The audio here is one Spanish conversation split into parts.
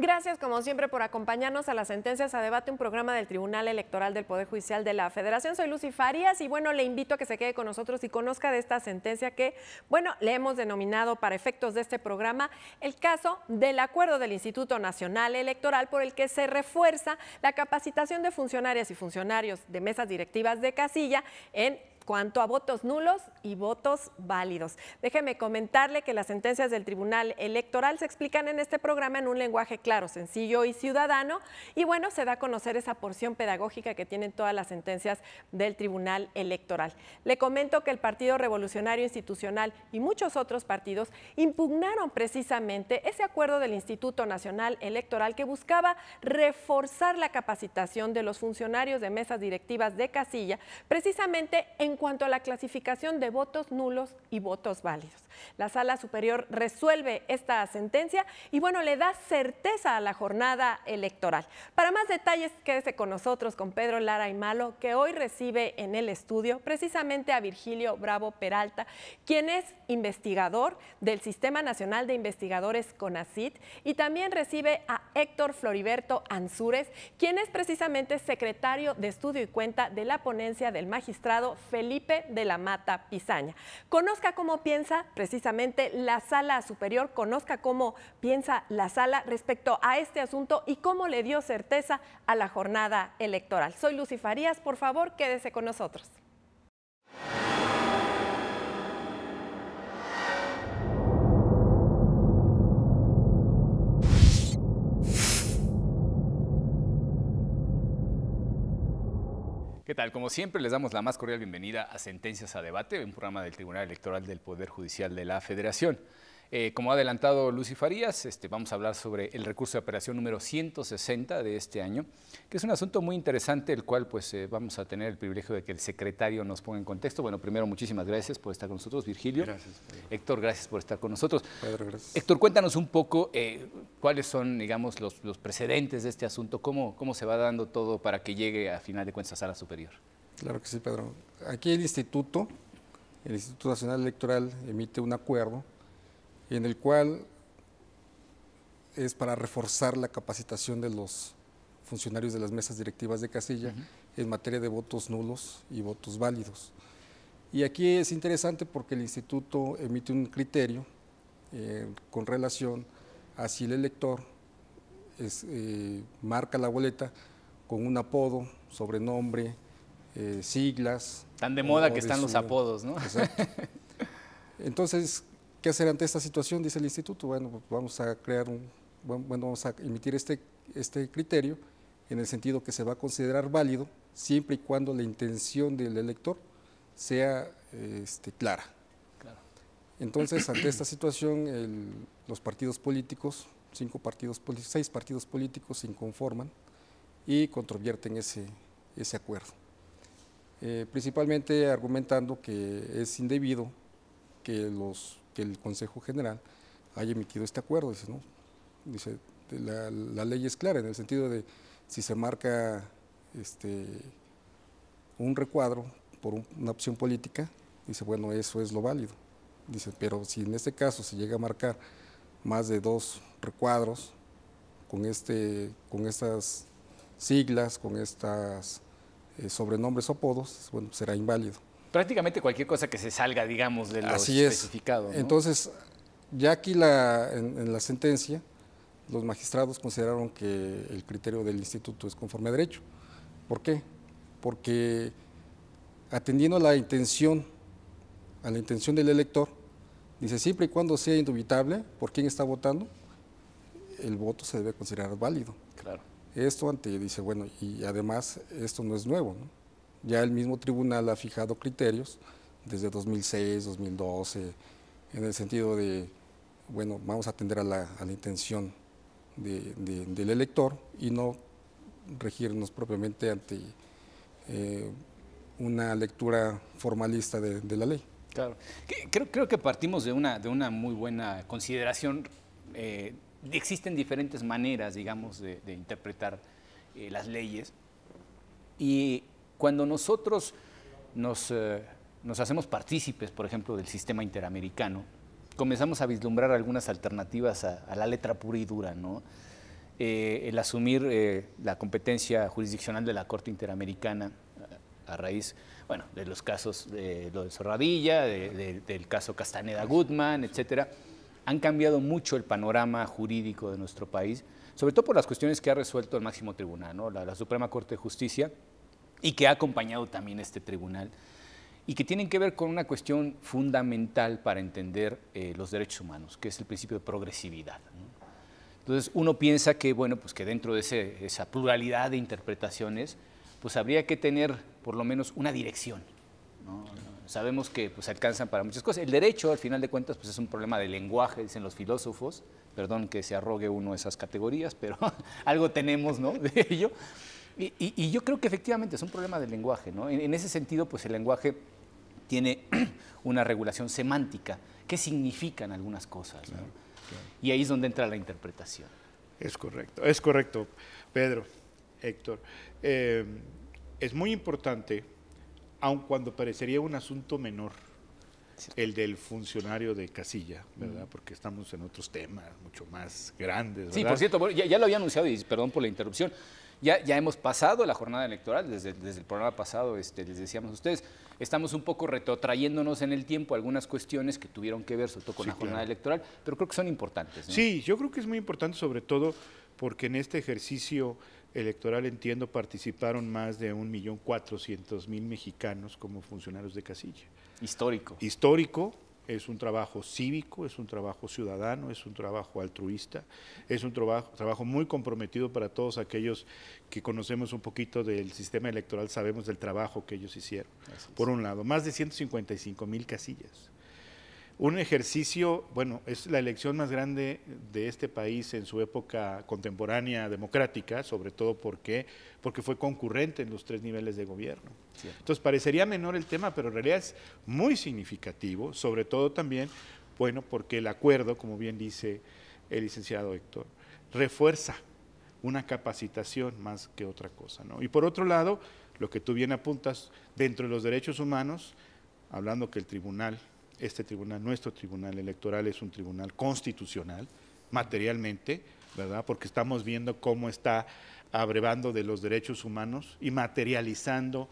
Gracias, como siempre, por acompañarnos a las sentencias a debate, un programa del Tribunal Electoral del Poder Judicial de la Federación. Soy Lucy Farías y, bueno, le invito a que se quede con nosotros y conozca de esta sentencia que, bueno, le hemos denominado para efectos de este programa el caso del acuerdo del Instituto Nacional Electoral por el que se refuerza la capacitación de funcionarias y funcionarios de mesas directivas de casilla en cuanto a votos nulos y votos válidos. Déjeme comentarle que las sentencias del Tribunal Electoral se explican en este programa en un lenguaje claro, sencillo y ciudadano, y bueno, se da a conocer esa porción pedagógica que tienen todas las sentencias del Tribunal Electoral. Le comento que el Partido Revolucionario Institucional y muchos otros partidos impugnaron precisamente ese acuerdo del Instituto Nacional Electoral que buscaba reforzar la capacitación de los funcionarios de mesas directivas de casilla, precisamente en cuanto a la clasificación de votos nulos y votos válidos. La Sala Superior resuelve esta sentencia y, bueno, le da certeza a la jornada electoral. Para más detalles, quédese con nosotros, con Pedro Lara y Malo, que hoy recibe en el estudio precisamente a Virgilio Bravo Peralta, quien es investigador del Sistema Nacional de Investigadores CONACYT, y también recibe a Héctor Floriberto Ansúrez, quien es precisamente secretario de Estudio y Cuenta de la ponencia del magistrado Felipe de la Mata Pizaña. Conozca cómo piensa precisamente la Sala Superior, conozca cómo piensa la Sala respecto a este asunto y cómo le dio certeza a la jornada electoral. Soy Lucy Farías, por favor, quédese con nosotros. ¿Qué tal? Como siempre, les damos la más cordial bienvenida a Sentencias a Debate, un programa del Tribunal Electoral del Poder Judicial de la Federación. Como ha adelantado Lucy Farías, vamos a hablar sobre el recurso de apelación número 160 de este año, que es un asunto muy interesante, el cual pues vamos a tener el privilegio de que el secretario nos ponga en contexto. Bueno, primero, muchísimas gracias por estar con nosotros, Virgilio. Gracias, Pedro. Héctor, gracias por estar con nosotros. Pedro, gracias. Héctor, cuéntanos un poco cuáles son, digamos, los precedentes de este asunto, cómo se va dando todo para que llegue a final de cuentas a Sala Superior. Claro que sí, Pedro. Aquí el Instituto Nacional Electoral emite un acuerdo en el cual es para reforzar la capacitación de los funcionarios de las mesas directivas de casilla en materia de votos nulos y votos válidos. Y aquí es interesante porque el Instituto emite un criterio con relación a si el elector marca la boleta con un apodo, sobrenombre, siglas. Tan de moda que están los apodos, ¿no? Exacto. Entonces, ¿qué hacer ante esta situación? Dice el Instituto. Bueno, pues vamos a vamos a emitir este criterio en el sentido que se va a considerar válido siempre y cuando la intención del elector sea clara. Claro. Entonces, ante esta situación, los partidos políticos, 6 partidos políticos se inconforman y controvierten ese acuerdo. Principalmente argumentando que es indebido que el Consejo General haya emitido este acuerdo. Dice, ¿no? Dice, la ley es clara en el sentido de si se marca un recuadro por una opción política, dice, bueno, eso es lo válido. Dice, pero si en este caso se llega a marcar más de 2 recuadros con estas siglas, con estas sobrenombres o apodos, bueno, será inválido. Prácticamente cualquier cosa que se salga, digamos, de lo especificado, ¿no? Entonces, ya aquí en la sentencia, los magistrados consideraron que el criterio del instituto es conforme a derecho. ¿Por qué? Porque atendiendo a la intención del elector, dice, siempre y cuando sea indubitable por quién está votando, el voto se debe considerar válido. Claro. Esto dice, bueno, y además esto no es nuevo, ¿no? Ya el mismo tribunal ha fijado criterios desde 2006, 2012, en el sentido de, bueno, vamos a atender a la intención del elector y no regirnos propiamente ante una lectura formalista de la ley. Claro. Creo que partimos de una muy buena consideración. Existen diferentes maneras, digamos, de interpretar las leyes, y cuando nosotros nos hacemos partícipes, por ejemplo, del sistema interamericano, comenzamos a vislumbrar algunas alternativas a la letra pura y dura, ¿no? el asumir la competencia jurisdiccional de la Corte Interamericana a raíz, bueno, de los casos de lo de Zorradilla, del caso Castaneda Gutmann, etcétera, han cambiado mucho el panorama jurídico de nuestro país, sobre todo por las cuestiones que ha resuelto el máximo tribunal, ¿no? La Suprema Corte de Justicia, y que ha acompañado también este tribunal, y que tienen que ver con una cuestión fundamental para entender los derechos humanos, que es el principio de progresividad, ¿no? Entonces uno piensa que, bueno, pues que dentro de esa pluralidad de interpretaciones, pues habría que tener por lo menos una dirección, ¿no? Sabemos que pues alcanzan para muchas cosas. El derecho, al final de cuentas, pues es un problema de lenguaje, dicen los filósofos. Perdón que se arrogue uno esas categorías, pero algo tenemos, ¿no?, de ello. Y yo creo que efectivamente es un problema del lenguaje, ¿no? En ese sentido, pues el lenguaje tiene una regulación semántica. ¿Qué significan algunas cosas? Claro, ¿no? Claro. Y ahí es donde entra la interpretación. Es correcto, Pedro, Héctor. Es muy importante, aun cuando parecería un asunto menor, el del funcionario de casilla, ¿verdad? Porque estamos en otros temas mucho más grandes, ¿verdad? Sí, por cierto, ya lo había anunciado y perdón por la interrupción. Ya hemos pasado la jornada electoral, desde el programa pasado les decíamos a ustedes, estamos un poco retrotrayéndonos en el tiempo algunas cuestiones que tuvieron que ver sobre todo con la jornada electoral, pero creo que son importantes, ¿no? Sí, yo creo que es muy importante, sobre todo porque en este ejercicio electoral, entiendo, participaron más de 1.400.000 mexicanos como funcionarios de casilla. Histórico. Histórico, es un trabajo cívico, es un trabajo ciudadano, es un trabajo altruista, es un trabajo muy comprometido para todos aquellos que conocemos un poquito del sistema electoral, sabemos del trabajo que ellos hicieron. Por un lado, más de 155.000 casillas. Un ejercicio, bueno, es la elección más grande de este país en su época contemporánea democrática, sobre todo porque fue concurrente en los 3 niveles de gobierno. Sí. Entonces parecería menor el tema, pero en realidad es muy significativo, sobre todo también, bueno, porque el acuerdo, como bien dice el licenciado Héctor, refuerza una capacitación más que otra cosa, ¿no? Y por otro lado, lo que tú bien apuntas, dentro de los derechos humanos, hablando que el tribunal, este tribunal, nuestro tribunal electoral es un tribunal constitucional, materialmente, ¿verdad? Porque estamos viendo cómo está abrevando de los derechos humanos y materializando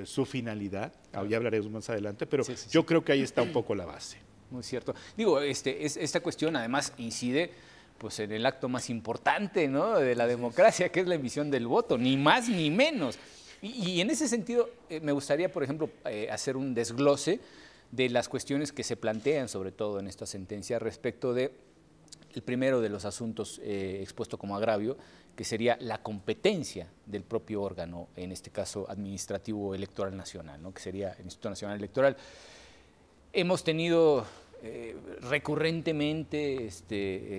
su finalidad. Ya hablaremos más adelante, pero yo creo que ahí está un poco la base. Muy cierto. Digo, esta cuestión además incide pues en el acto más importante, ¿no?, de la democracia, que es la emisión del voto, ni más ni menos. Y en ese sentido me gustaría, por ejemplo, hacer un desglose de las cuestiones que se plantean, sobre todo en esta sentencia, respecto de el primero de los asuntos expuesto como agravio, que sería la competencia del propio órgano, en este caso administrativo electoral nacional, ¿no?, que sería el Instituto Nacional Electoral. Hemos tenido recurrentemente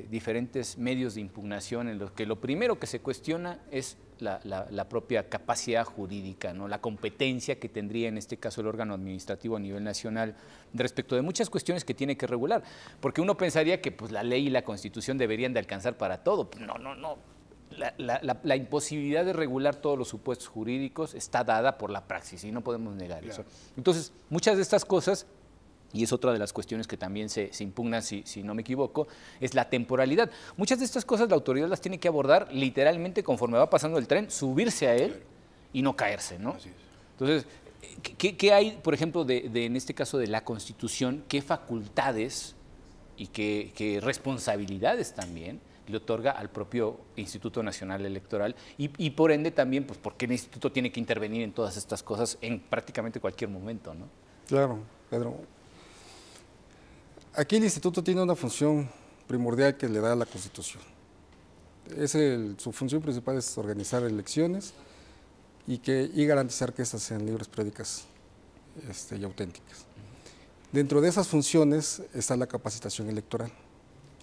diferentes medios de impugnación en los que lo primero que se cuestiona es la propia capacidad jurídica, ¿no?, la competencia que tendría en este caso el órgano administrativo a nivel nacional respecto de muchas cuestiones que tiene que regular, porque uno pensaría que pues, la ley y la Constitución deberían de alcanzar para todo. No. La imposibilidad de regular todos los supuestos jurídicos está dada por la praxis y no podemos negar eso. Entonces, muchas de estas cosas, y es otra de las cuestiones que también se impugnan, si no me equivoco, es la temporalidad. Muchas de estas cosas la autoridad las tiene que abordar literalmente conforme va pasando el tren, subirse a él y no caerse, ¿no? Así es. Entonces, ¿qué hay, por ejemplo, en este caso de la Constitución, qué facultades y qué responsabilidades también le otorga al propio Instituto Nacional Electoral y por ende también, pues, por qué el Instituto tiene que intervenir en todas estas cosas en prácticamente cualquier momento, ¿no? Claro, Pedro. Aquí el Instituto tiene una función primordial que le da la Constitución. Su función principal es organizar elecciones y garantizar que estas sean libres, periódicas y auténticas. Dentro de esas funciones está la capacitación electoral.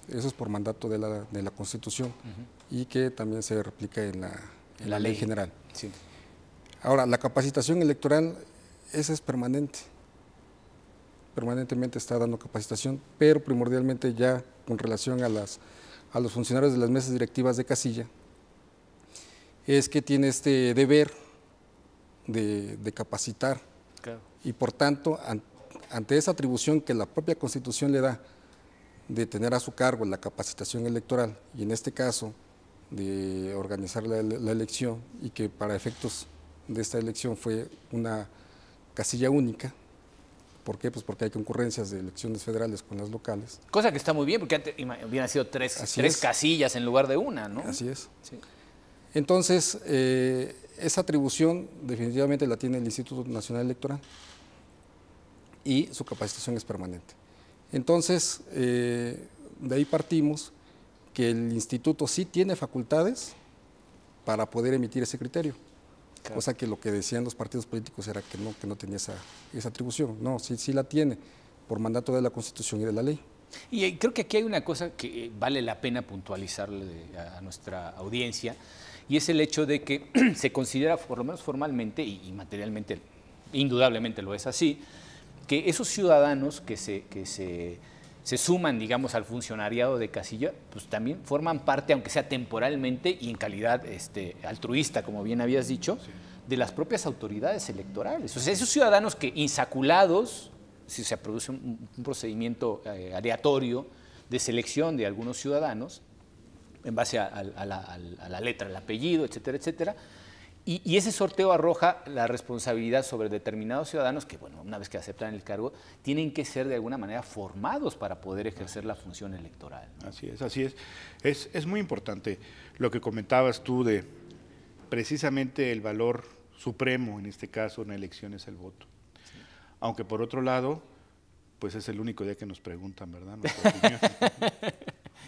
Eso es por mandato de la Constitución y que también se replica en la ley general. Sí. Ahora, la capacitación electoral, esa es permanente. Permanentemente está dando capacitación, pero primordialmente ya con relación a los funcionarios de las mesas directivas de casilla, es que tiene este deber de capacitar. Claro. Y por tanto, ante esa atribución que la propia Constitución le da de tener a su cargo la capacitación electoral, y en este caso de organizar la elección y que para efectos de esta elección fue una casilla única. ¿Por qué? Pues porque hay concurrencias de elecciones federales con las locales. Cosa que está muy bien, porque antes hubieran sido tres casillas en lugar de una, ¿no? Así es. Sí. Entonces, esa atribución definitivamente la tiene el Instituto Nacional Electoral y su capacitación es permanente. Entonces, de ahí partimos que el instituto sí tiene facultades para poder emitir ese criterio. Claro. Cosa que lo que decían los partidos políticos era que no tenía esa atribución. No, sí la tiene por mandato de la Constitución y de la ley. Y creo que aquí hay una cosa que vale la pena puntualizarle a nuestra audiencia, y es el hecho de que se considera, por lo menos formalmente y materialmente, indudablemente lo es así, que esos ciudadanos que se suman, digamos, al funcionariado de casilla, pues también forman parte, aunque sea temporalmente y en calidad altruista, como bien habías dicho, sí, de las propias autoridades electorales. O sea, esos ciudadanos que insaculados, si se produce un procedimiento aleatorio de selección de algunos ciudadanos, en base a la letra, el apellido, etcétera, etcétera, y ese sorteo arroja la responsabilidad sobre determinados ciudadanos que, bueno, una vez que aceptan el cargo, tienen que ser de alguna manera formados para poder ejercer la función electoral, ¿no? Así es, así es. Es muy importante lo que comentabas tú de precisamente el valor supremo, en este caso, en una elección es el voto. Sí. Aunque por otro lado, pues es el único día que nos preguntan, ¿verdad? Nuestra opinión.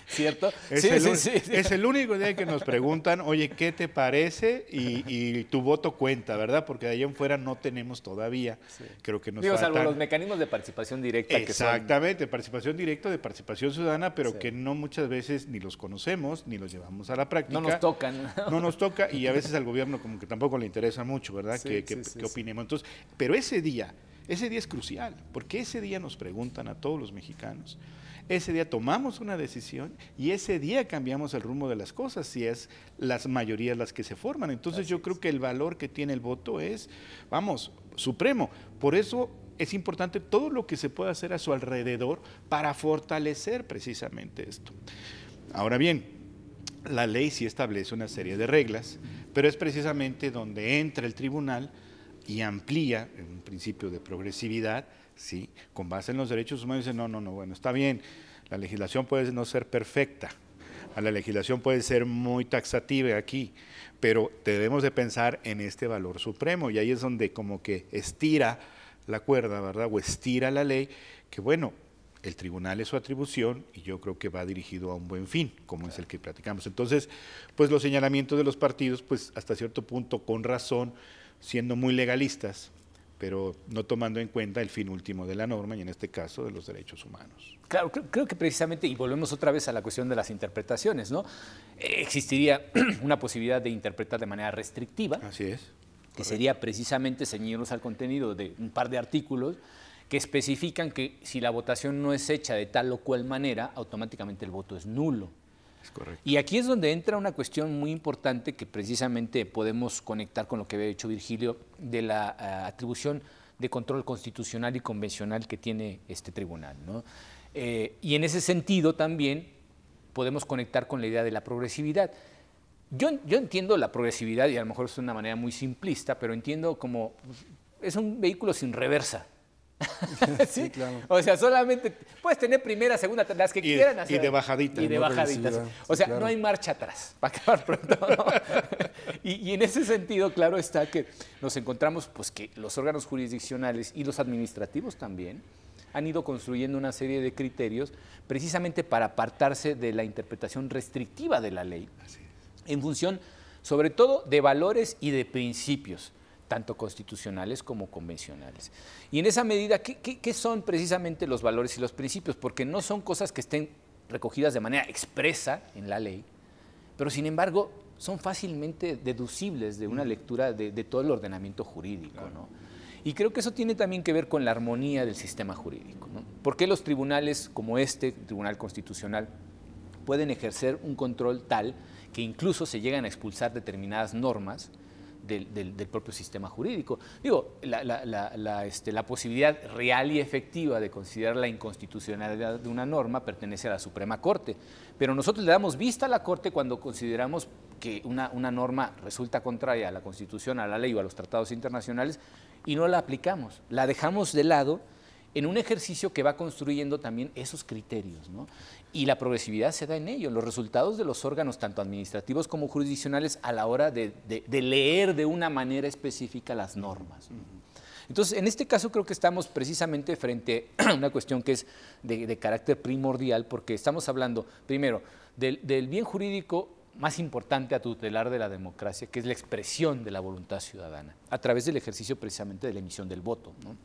¿Cierto? Es el único día que nos preguntan, oye, ¿qué te parece? Y tu voto cuenta, ¿verdad? Porque de ahí en fuera no tenemos todavía. Sí. Creo que nos faltan. Salvo los mecanismos de participación directa. Exactamente, de participación directa, de participación ciudadana, pero sí, que no muchas veces ni los conocemos, ni los llevamos a la práctica. No nos tocan. No nos toca, y a veces al gobierno como que tampoco le interesa mucho, ¿verdad? Sí, que opinemos. Entonces, pero ese día es crucial, porque ese día nos preguntan a todos los mexicanos. Ese día tomamos una decisión y ese día cambiamos el rumbo de las cosas, si es las mayorías las que se forman. Entonces yo creo que el valor que tiene el voto es, vamos, supremo. Por eso es importante todo lo que se pueda hacer a su alrededor para fortalecer precisamente esto. Ahora bien, la ley sí establece una serie de reglas, pero es precisamente donde entra el tribunal y amplía en un principio de progresividad, sí, con base en los derechos humanos. Dice, no, bueno, está bien, la legislación puede no ser perfecta, la legislación puede ser muy taxativa aquí, pero debemos de pensar en este valor supremo, y ahí es donde como que estira la cuerda, ¿verdad? O estira la ley, que bueno, el tribunal es su atribución y yo creo que va dirigido a un buen fin, como es el que platicamos. Entonces, pues los señalamientos de los partidos, pues hasta cierto punto con razón, siendo muy legalistas, pero no tomando en cuenta el fin último de la norma y en este caso de los derechos humanos. Claro, creo que precisamente, y volvemos otra vez a la cuestión de las interpretaciones, ¿no? Existiría una posibilidad de interpretar de manera restrictiva. Así es. Que correcto. Sería precisamente ceñirnos al contenido de un par de artículos que especifican que si la votación no es hecha de tal o cual manera, automáticamente el voto es nulo. Es correcto. Y aquí es donde entra una cuestión muy importante que precisamente podemos conectar con lo que había dicho Virgilio de la atribución de control constitucional y convencional que tiene este tribunal, ¿no? Y en ese sentido también podemos conectar con la idea de la progresividad. Yo entiendo la progresividad, y a lo mejor es de una manera muy simplista, pero entiendo como es un vehículo sin reversa. ¿Sí? Sí, claro. O sea, solamente puedes tener primera, segunda, las que quieran hacer. Y de bajaditas. Y de bajaditas. O sea, sí, claro. No hay marcha atrás, para acabar pronto, ¿no? y en ese sentido, claro está que nos encontramos pues que los órganos jurisdiccionales y los administrativos también han ido construyendo una serie de criterios precisamente para apartarse de la interpretación restrictiva de la ley. Así es. En función, sobre todo, de valores y de principios, tanto constitucionales como convencionales. Y en esa medida, ¿qué son precisamente los valores y los principios? Porque no son cosas que estén recogidas de manera expresa en la ley, pero sin embargo son fácilmente deducibles de una lectura de todo el ordenamiento jurídico, claro, ¿no? Y creo que eso tiene también que ver con la armonía del sistema jurídico, ¿no? ¿Por qué los tribunales como este, Tribunal Constitucional, pueden ejercer un control tal que incluso se llegan a expulsar determinadas normas del propio sistema jurídico. Digo, la posibilidad real y efectiva de considerar la inconstitucionalidad de una norma pertenece a la Suprema Corte, pero nosotros le damos vista a la Corte cuando consideramos que una norma resulta contraria a la Constitución, a la ley o a los tratados internacionales y no la aplicamos, la dejamos de lado en un ejercicio que va construyendo también esos criterios, ¿no? Y la progresividad se da en ello, los resultados de los órganos, tanto administrativos como jurisdiccionales, a la hora de leer de una manera específica las normas, ¿no? Entonces, en este caso creo que estamos precisamente frente a una cuestión que es de carácter primordial, porque estamos hablando, primero, del bien jurídico más importante a tutelar de la democracia, que es la expresión de la voluntad ciudadana, a través del ejercicio precisamente de la emisión del voto, ¿no?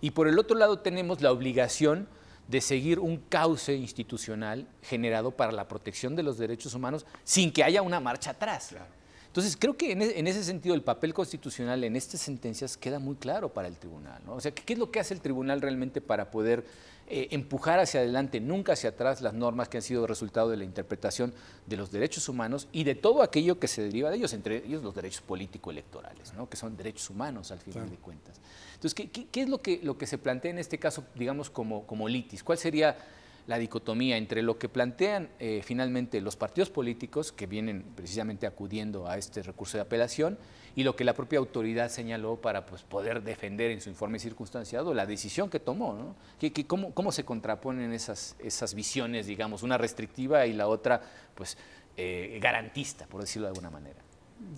Y por el otro lado tenemos la obligación de seguir un cauce institucional generado para la protección de los derechos humanos sin que haya una marcha atrás. Claro. Entonces, creo que en ese sentido el papel constitucional en estas sentencias queda muy claro para el tribunal, ¿no? O sea, ¿qué es lo que hace el tribunal realmente para poder empujar hacia adelante, nunca hacia atrás, las normas que han sido resultado de la interpretación de los derechos humanos y de todo aquello que se deriva de ellos, entre ellos los derechos político-electorales, ¿no? Que son derechos humanos al final de cuentas? Entonces, ¿qué es lo que se plantea en este caso, digamos, como litis? ¿Cuál sería la dicotomía entre lo que plantean finalmente los partidos políticos que vienen precisamente acudiendo a este recurso de apelación y lo que la propia autoridad señaló para pues, poder defender en su informe circunstanciado la decisión que tomó, ¿no? ¿Cómo se contraponen esas visiones, digamos, una restrictiva y la otra pues, garantista, por decirlo de alguna manera?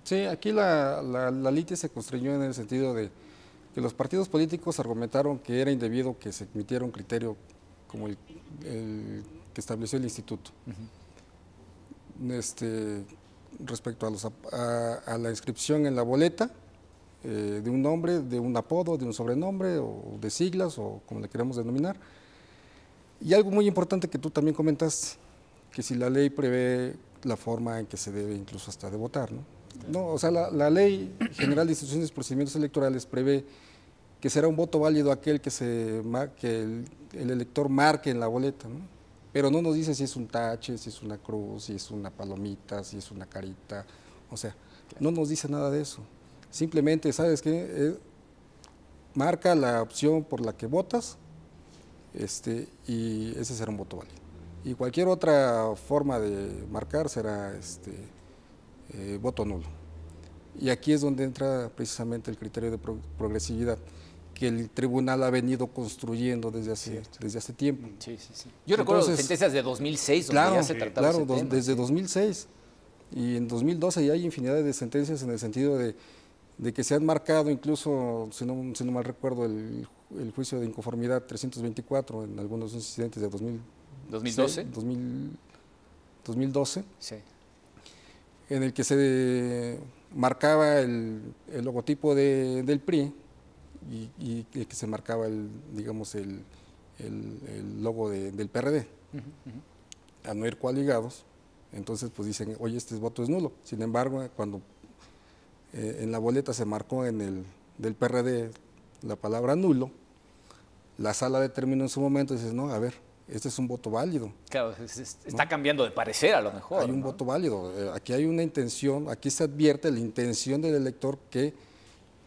Sí, aquí la litis se construyó en el sentido de que los partidos políticos argumentaron que era indebido que se emitiera un criterio como el que estableció el instituto. Respecto a la inscripción en la boleta de un nombre, de un apodo, de un sobrenombre o de siglas o como le queramos denominar. Y algo muy importante que tú también comentaste, que si la ley prevé la forma en que se debe incluso hasta de votar, ¿no? No, o sea, la Ley General de Instituciones y Procedimientos Electorales prevé que será un voto válido aquel que el elector marque en la boleta, ¿no? Pero no nos dice si es un tache, si es una cruz, si es una palomita, si es una carita, o sea, no nos dice nada de eso. Simplemente, ¿sabes qué? Marca la opción por la que votas y ese será un voto válido. Y cualquier otra forma de marcar será voto nulo. Y aquí es donde entra precisamente el criterio de progresividad que el tribunal ha venido construyendo desde hace tiempo. Sí. Yo recuerdo sentencias de 2006 donde ya se trataba ese tema. Desde 2006 y en 2012 ya hay infinidad de sentencias en el sentido de que se han marcado incluso, si no mal recuerdo, el juicio de inconformidad 324 en algunos incidentes de 2012. 2012, sí. En el que se marcaba el logotipo del PRI y que se marcaba el logo del PRD. A no ir coaligados, entonces pues dicen, oye, este voto es nulo. Sin embargo, cuando en la boleta se marcó del PRD la palabra nulo, la sala determinó en su momento y dice, no, a ver, este es un voto válido. Claro, está cambiando de parecer a lo mejor. Hay un voto válido, aquí hay una intención, aquí se advierte la intención del elector que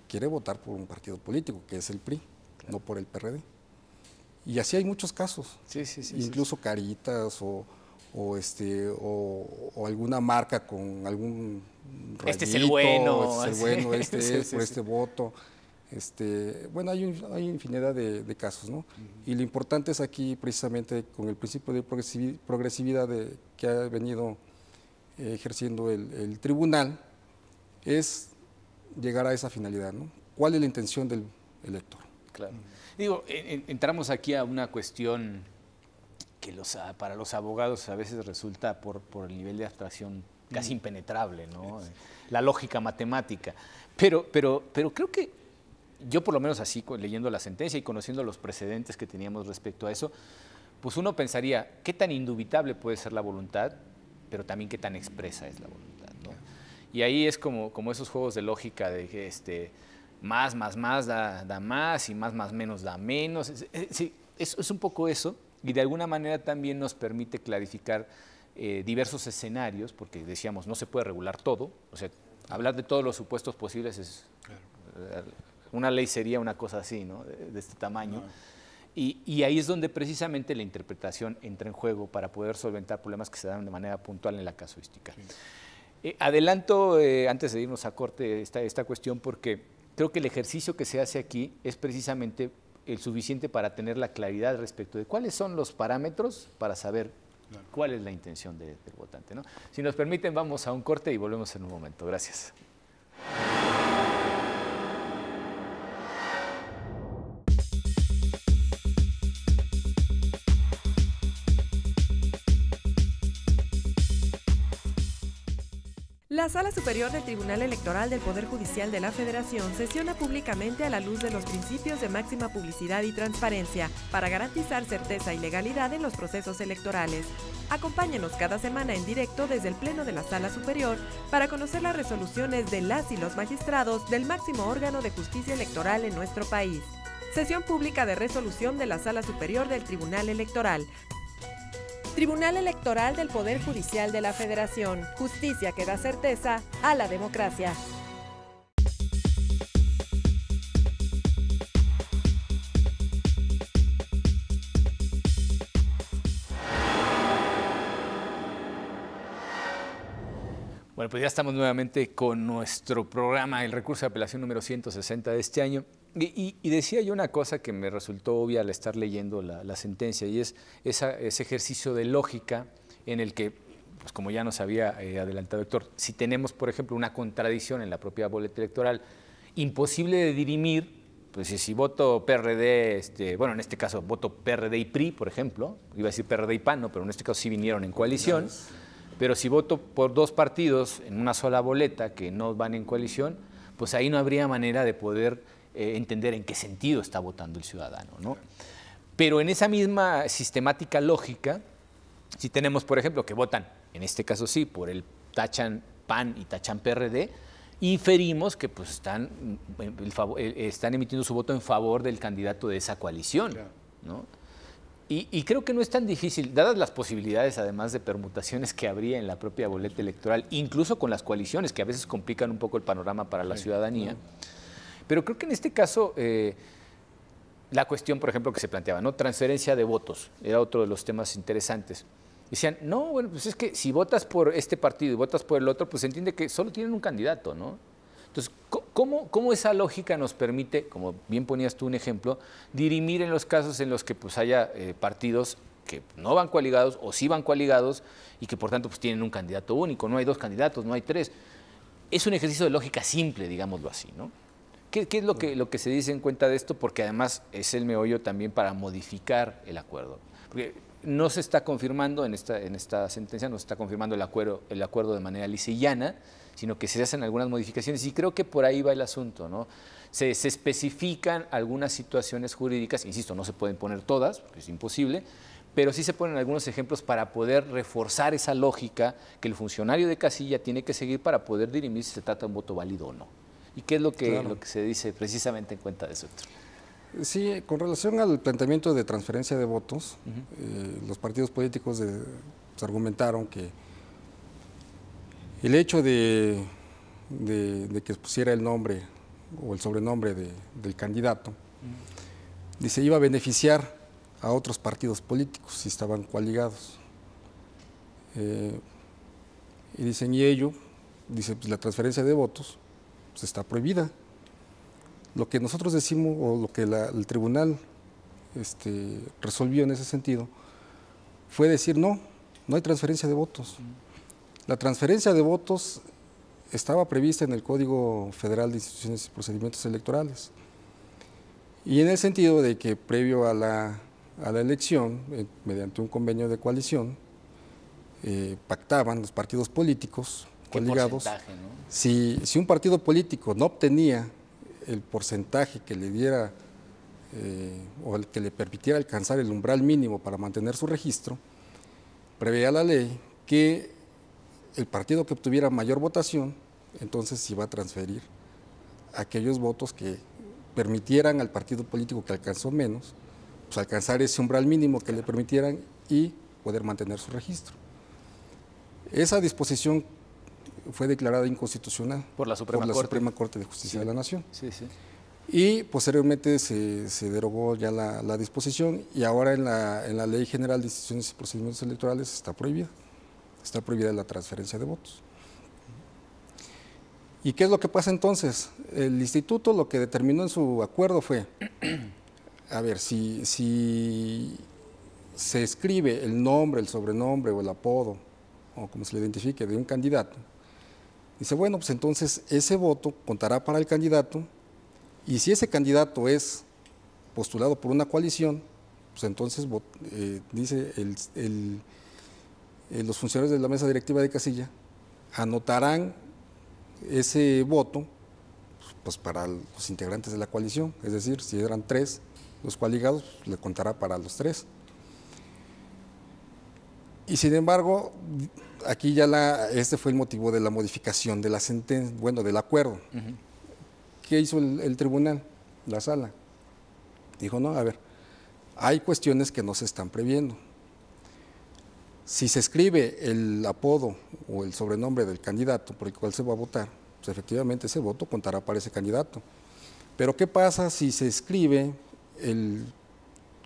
quiere votar por un partido político, que es el PRI, no por el PRD. Y así hay muchos casos, incluso caritas o alguna marca con algún rayito, este es el bueno, por este voto. Bueno, hay infinidad de casos, ¿no? Y lo importante es aquí precisamente con el principio de progresividad que ha venido ejerciendo el tribunal, es llegar a esa finalidad, ¿no? ¿Cuál es la intención del elector? Claro. Digo, entramos aquí a una cuestión que para los abogados a veces resulta por el nivel de abstracción casi impenetrable, ¿no? La lógica matemática. Pero creo que yo por lo menos así, leyendo la sentencia y conociendo los precedentes que teníamos respecto a eso, pues uno pensaría, ¿qué tan indubitable puede ser la voluntad, pero también qué tan expresa es la voluntad, ¿no? Y ahí es como esos juegos de lógica de que más da más y más menos da menos. Es un poco eso y de alguna manera también nos permite clarificar diversos escenarios, porque decíamos, no se puede regular todo, o sea, hablar de todos los supuestos posibles es... Una ley sería una cosa así, ¿no? De este tamaño. Y ahí es donde precisamente la interpretación entra en juego para poder solventar problemas que se dan de manera puntual en la casuística. Sí. Adelanto, antes de irnos a corte, esta cuestión, porque creo que el ejercicio que se hace aquí es precisamente el suficiente para tener la claridad respecto de cuáles son los parámetros para saber cuál es la intención del votante, ¿no? Si nos permiten, vamos a un corte y volvemos en un momento. Gracias. La Sala Superior del Tribunal Electoral del Poder Judicial de la Federación sesiona públicamente a la luz de los principios de máxima publicidad y transparencia para garantizar certeza y legalidad en los procesos electorales. Acompáñenos cada semana en directo desde el Pleno de la Sala Superior para conocer las resoluciones de las y los magistrados del máximo órgano de justicia electoral en nuestro país. Sesión pública de resolución de la Sala Superior del Tribunal Electoral. Tribunal Electoral del Poder Judicial de la Federación. Justicia que da certeza a la democracia. Bueno, pues ya estamos nuevamente con nuestro programa, el recurso de apelación número 160 de este año. Y decía yo una cosa que me resultó obvia al estar leyendo la sentencia, y es ese ejercicio de lógica en el que, pues como ya nos había adelantado Héctor, si tenemos, por ejemplo, una contradicción en la propia boleta electoral, imposible de dirimir, pues si voto PRD, bueno, en este caso voto PRD y PRI, por ejemplo, iba a decir PRD y PAN, no, pero en este caso sí vinieron en coalición, pero si voto por dos partidos en una sola boleta que no van en coalición, pues ahí no habría manera de poder entender en qué sentido está votando el ciudadano, ¿no? Pero en esa misma sistemática lógica, si tenemos, por ejemplo, que votan, en este caso sí, por el tachan PAN y tachan PRD, inferimos que pues están emitiendo su voto en favor del candidato de esa coalición, ¿no? Y creo que no es tan difícil, dadas las posibilidades además de permutaciones que habría en la propia boleta electoral, incluso con las coaliciones, que a veces complican un poco el panorama para la ciudadanía. Pero creo que en este caso, la cuestión, por ejemplo, que se planteaba, ¿no? Transferencia de votos, era otro de los temas interesantes. Decían, no, bueno, pues es que si votas por este partido y votas por el otro, pues se entiende que solo tienen un candidato, ¿no? Entonces, ¿cómo esa lógica nos permite, como bien ponías tú un ejemplo, dirimir en los casos en los que pues haya partidos que no van coaligados o sí van coaligados y que por tanto pues tienen un candidato único, no hay dos candidatos, no hay tres? Es un ejercicio de lógica simple, digámoslo así, ¿no? ¿Qué es lo que se dice en cuenta de esto? Porque además es el meollo también para modificar el acuerdo. Porque no se está confirmando en esta sentencia, no se está confirmando el acuerdo de manera lisa y llana, sino que se hacen algunas modificaciones y creo que por ahí va el asunto, ¿no? Se especifican algunas situaciones jurídicas, insisto, no se pueden poner todas, porque es imposible, pero sí se ponen algunos ejemplos para poder reforzar esa lógica que el funcionario de casilla tiene que seguir para poder dirimir si se trata de un voto válido o no. ¿Y qué es lo que se dice precisamente en cuenta de eso? Sí, con relación al planteamiento de transferencia de votos, los partidos políticos argumentaron que el hecho de que pusiera el nombre o el sobrenombre del candidato, dice, iba a beneficiar a otros partidos políticos si estaban coaligados. Y dicen, y ello, dice, pues la transferencia de votos pues está prohibida. Lo que nosotros decimos, o lo que el tribunal resolvió en ese sentido, fue decir, no hay transferencia de votos. La transferencia de votos estaba prevista en el Código Federal de Instituciones y Procedimientos Electorales. Y en el sentido de que previo a la elección, mediante un convenio de coalición, pactaban los partidos políticos coaligados. ¿No? Si un partido político no obtenía el porcentaje que le diera o el que le permitiera alcanzar el umbral mínimo para mantener su registro, preveía la ley que el partido que obtuviera mayor votación, entonces iba a transferir aquellos votos que permitieran al partido político que alcanzó menos, pues alcanzar ese umbral mínimo que le permitieran y poder mantener su registro. Esa disposición fue declarada inconstitucional por la Suprema Corte de Justicia de la Nación. Sí, sí. Y posteriormente se derogó ya la disposición y ahora en la Ley General de Instituciones y Procedimientos Electorales está prohibida la transferencia de votos. ¿Y qué es lo que pasa entonces? El instituto lo que determinó en su acuerdo fue, a ver, si se escribe el nombre, el sobrenombre o el apodo, o como se le identifique, de un candidato, dice, bueno, pues entonces ese voto contará para el candidato, y si ese candidato es postulado por una coalición, pues entonces dice los funcionarios de la mesa directiva de casilla anotarán ese voto pues para los integrantes de la coalición, es decir, si eran 3 los coaligados, pues, le contará para los 3. Y sin embargo, aquí ya este fue el motivo de la modificación de la sentencia, bueno, del acuerdo. ¿Qué hizo el tribunal, la sala? Dijo, no, a ver, hay cuestiones que no se están previendo. Si se escribe el apodo o el sobrenombre del candidato por el cual se va a votar, pues efectivamente ese voto contará para ese candidato. Pero ¿qué pasa si se escribe el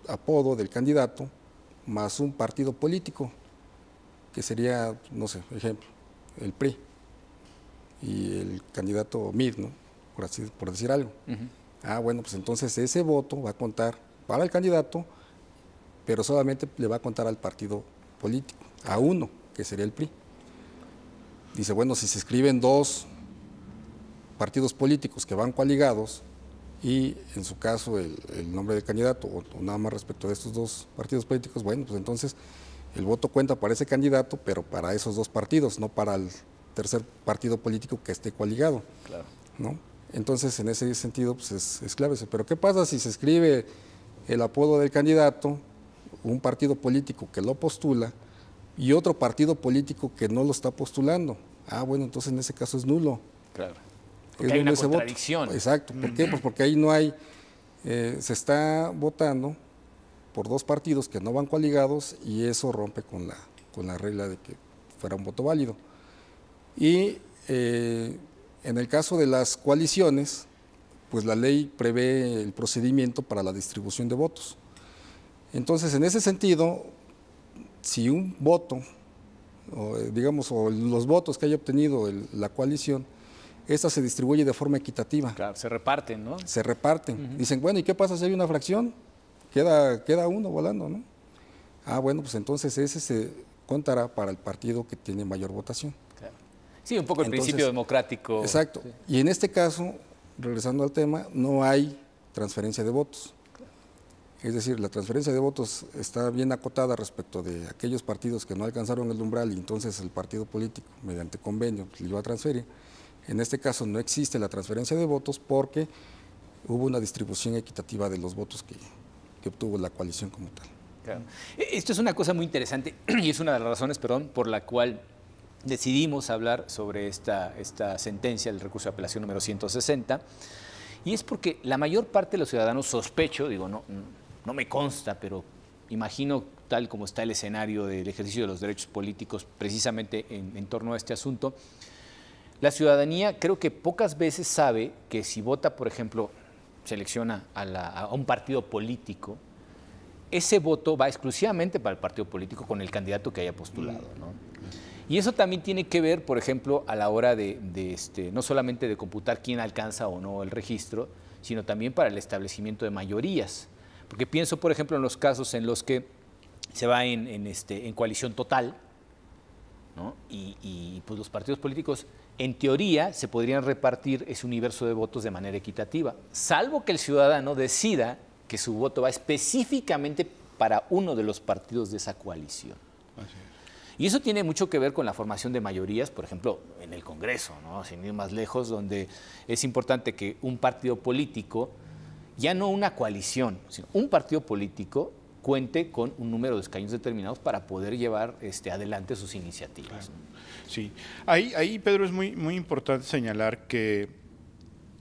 apodo del candidato más un partido político? Que sería, no sé, ejemplo, el PRI y el candidato MID, ¿no? Por decir algo. Bueno, pues entonces ese voto va a contar para el candidato, pero solamente le va a contar al partido político, a uno, que sería el PRI. Dice, bueno, si se escriben 2 partidos políticos que van coaligados y en su caso el nombre del candidato o nada más respecto de estos 2 partidos políticos, bueno, pues entonces el voto cuenta para ese candidato, pero para esos 2 partidos, no para el tercer partido político que esté coaligado. Claro. ¿No? Entonces, en ese sentido, pues es clave. Pero ¿qué pasa si se escribe el apodo del candidato, un partido político que lo postula y otro partido político que no lo está postulando? Bueno, entonces en ese caso es nulo. Claro. Porque hay una contradicción. Exacto. ¿Por qué? Pues porque ahí no hay, se está votando por 2 partidos que no van coaligados y eso rompe con la regla de que fuera un voto válido. Y en el caso de las coaliciones, pues la ley prevé el procedimiento para la distribución de votos. Entonces, en ese sentido, si un voto, o los votos que haya obtenido la coalición, esta se distribuye de forma equitativa. Claro, se reparten, ¿no? Se reparten. Dicen, bueno, ¿y qué pasa si hay una fracción? Queda uno volando, ¿no? Bueno, pues entonces ese se contará para el partido que tiene mayor votación. Claro. Sí, un poco el principio democrático. Exacto. Sí. Y en este caso, regresando al tema, no hay transferencia de votos. Es decir, la transferencia de votos está bien acotada respecto de aquellos partidos que no alcanzaron el umbral y entonces el partido político, mediante convenio, le iba a transferir. En este caso no existe la transferencia de votos porque hubo una distribución equitativa de los votos que obtuvo la coalición como tal. Claro. Esto es una cosa muy interesante y es una de las razones, por la cual decidimos hablar sobre esta sentencia del recurso de apelación número 160, y es porque la mayor parte de los ciudadanos, sospecho, digo, no me consta, pero imagino tal como está el escenario del ejercicio de los derechos políticos precisamente en torno a este asunto, la ciudadanía creo que pocas veces sabe que si vota, por ejemplo, selecciona a un partido político, ese voto va exclusivamente para el partido político con el candidato que haya postulado, ¿no? Y eso también tiene que ver, por ejemplo, a la hora no solamente de computar quién alcanza o no el registro, sino también para el establecimiento de mayorías. Porque pienso, por ejemplo, en los casos en los que se va en coalición total, ¿no? Y pues los partidos políticos, en teoría, se podrían repartir ese universo de votos de manera equitativa, salvo que el ciudadano decida que su voto va específicamente para uno de los partidos de esa coalición. Así es. Y eso tiene mucho que ver con la formación de mayorías, por ejemplo, en el Congreso, ¿no? Sin ir más lejos, donde es importante que un partido político, ya no una coalición, sino un partido político cuente con un número de escaños determinados para poder llevar adelante sus iniciativas. Claro. Sí, ahí Pedro, es muy, muy importante señalar que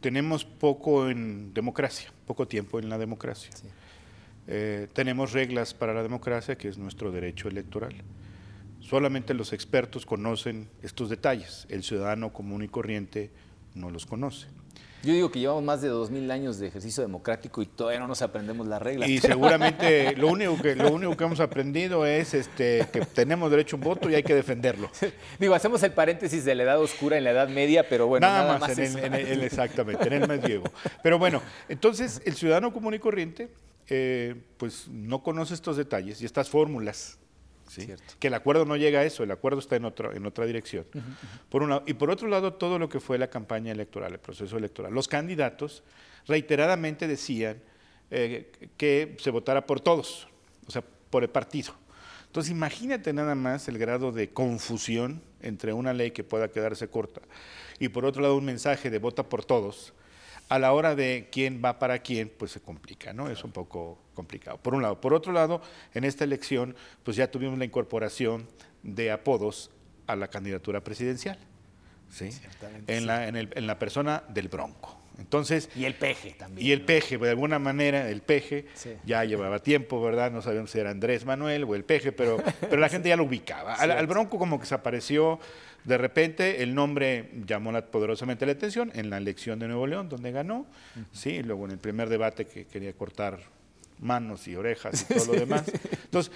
tenemos poco en democracia, poco tiempo en la democracia. Sí. Tenemos reglas para la democracia, que es nuestro derecho electoral. solamente los expertos conocen estos detalles, el ciudadano común y corriente no los conoce. Yo digo que llevamos más de 2000 años de ejercicio democrático y todavía no nos aprendemos las reglas. Y seguramente lo único que hemos aprendido es que tenemos derecho a un voto y hay que defenderlo. Digo, hacemos el paréntesis de la Edad Oscura en la Edad Media, pero bueno, nada más exactamente, en el medievo. Pero bueno, entonces el ciudadano común y corriente pues no conoce estos detalles y estas fórmulas. ¿Sí? Que el acuerdo no llega a eso, el acuerdo está en otra dirección. Por un lado. Y por otro lado, todo lo que fue la campaña electoral, el proceso electoral. Los candidatos reiteradamente decían que se votara por todos, o sea, por el partido. Entonces, imagínate nada más el grado de confusión entre una ley que pueda quedarse corta y por otro lado un mensaje de vota por todos. A la hora de quién va para quién, pues se complica, ¿no? Es un poco complicado, por un lado. Por otro lado, en esta elección, pues ya tuvimos la incorporación de apodos a la candidatura presidencial, ¿sí? En la persona del Bronco. Entonces, y el Peje también. Y el Peje, de alguna manera, el Peje ya llevaba tiempo, ¿verdad? No sabíamos si era Andrés Manuel o el Peje, pero la gente ya lo ubicaba. Al Bronco como que se apareció de repente, el nombre llamó poderosamente la atención en la elección de Nuevo León, donde ganó, sí, y luego en el primer debate que quería cortar manos y orejas y todo lo demás. Entonces,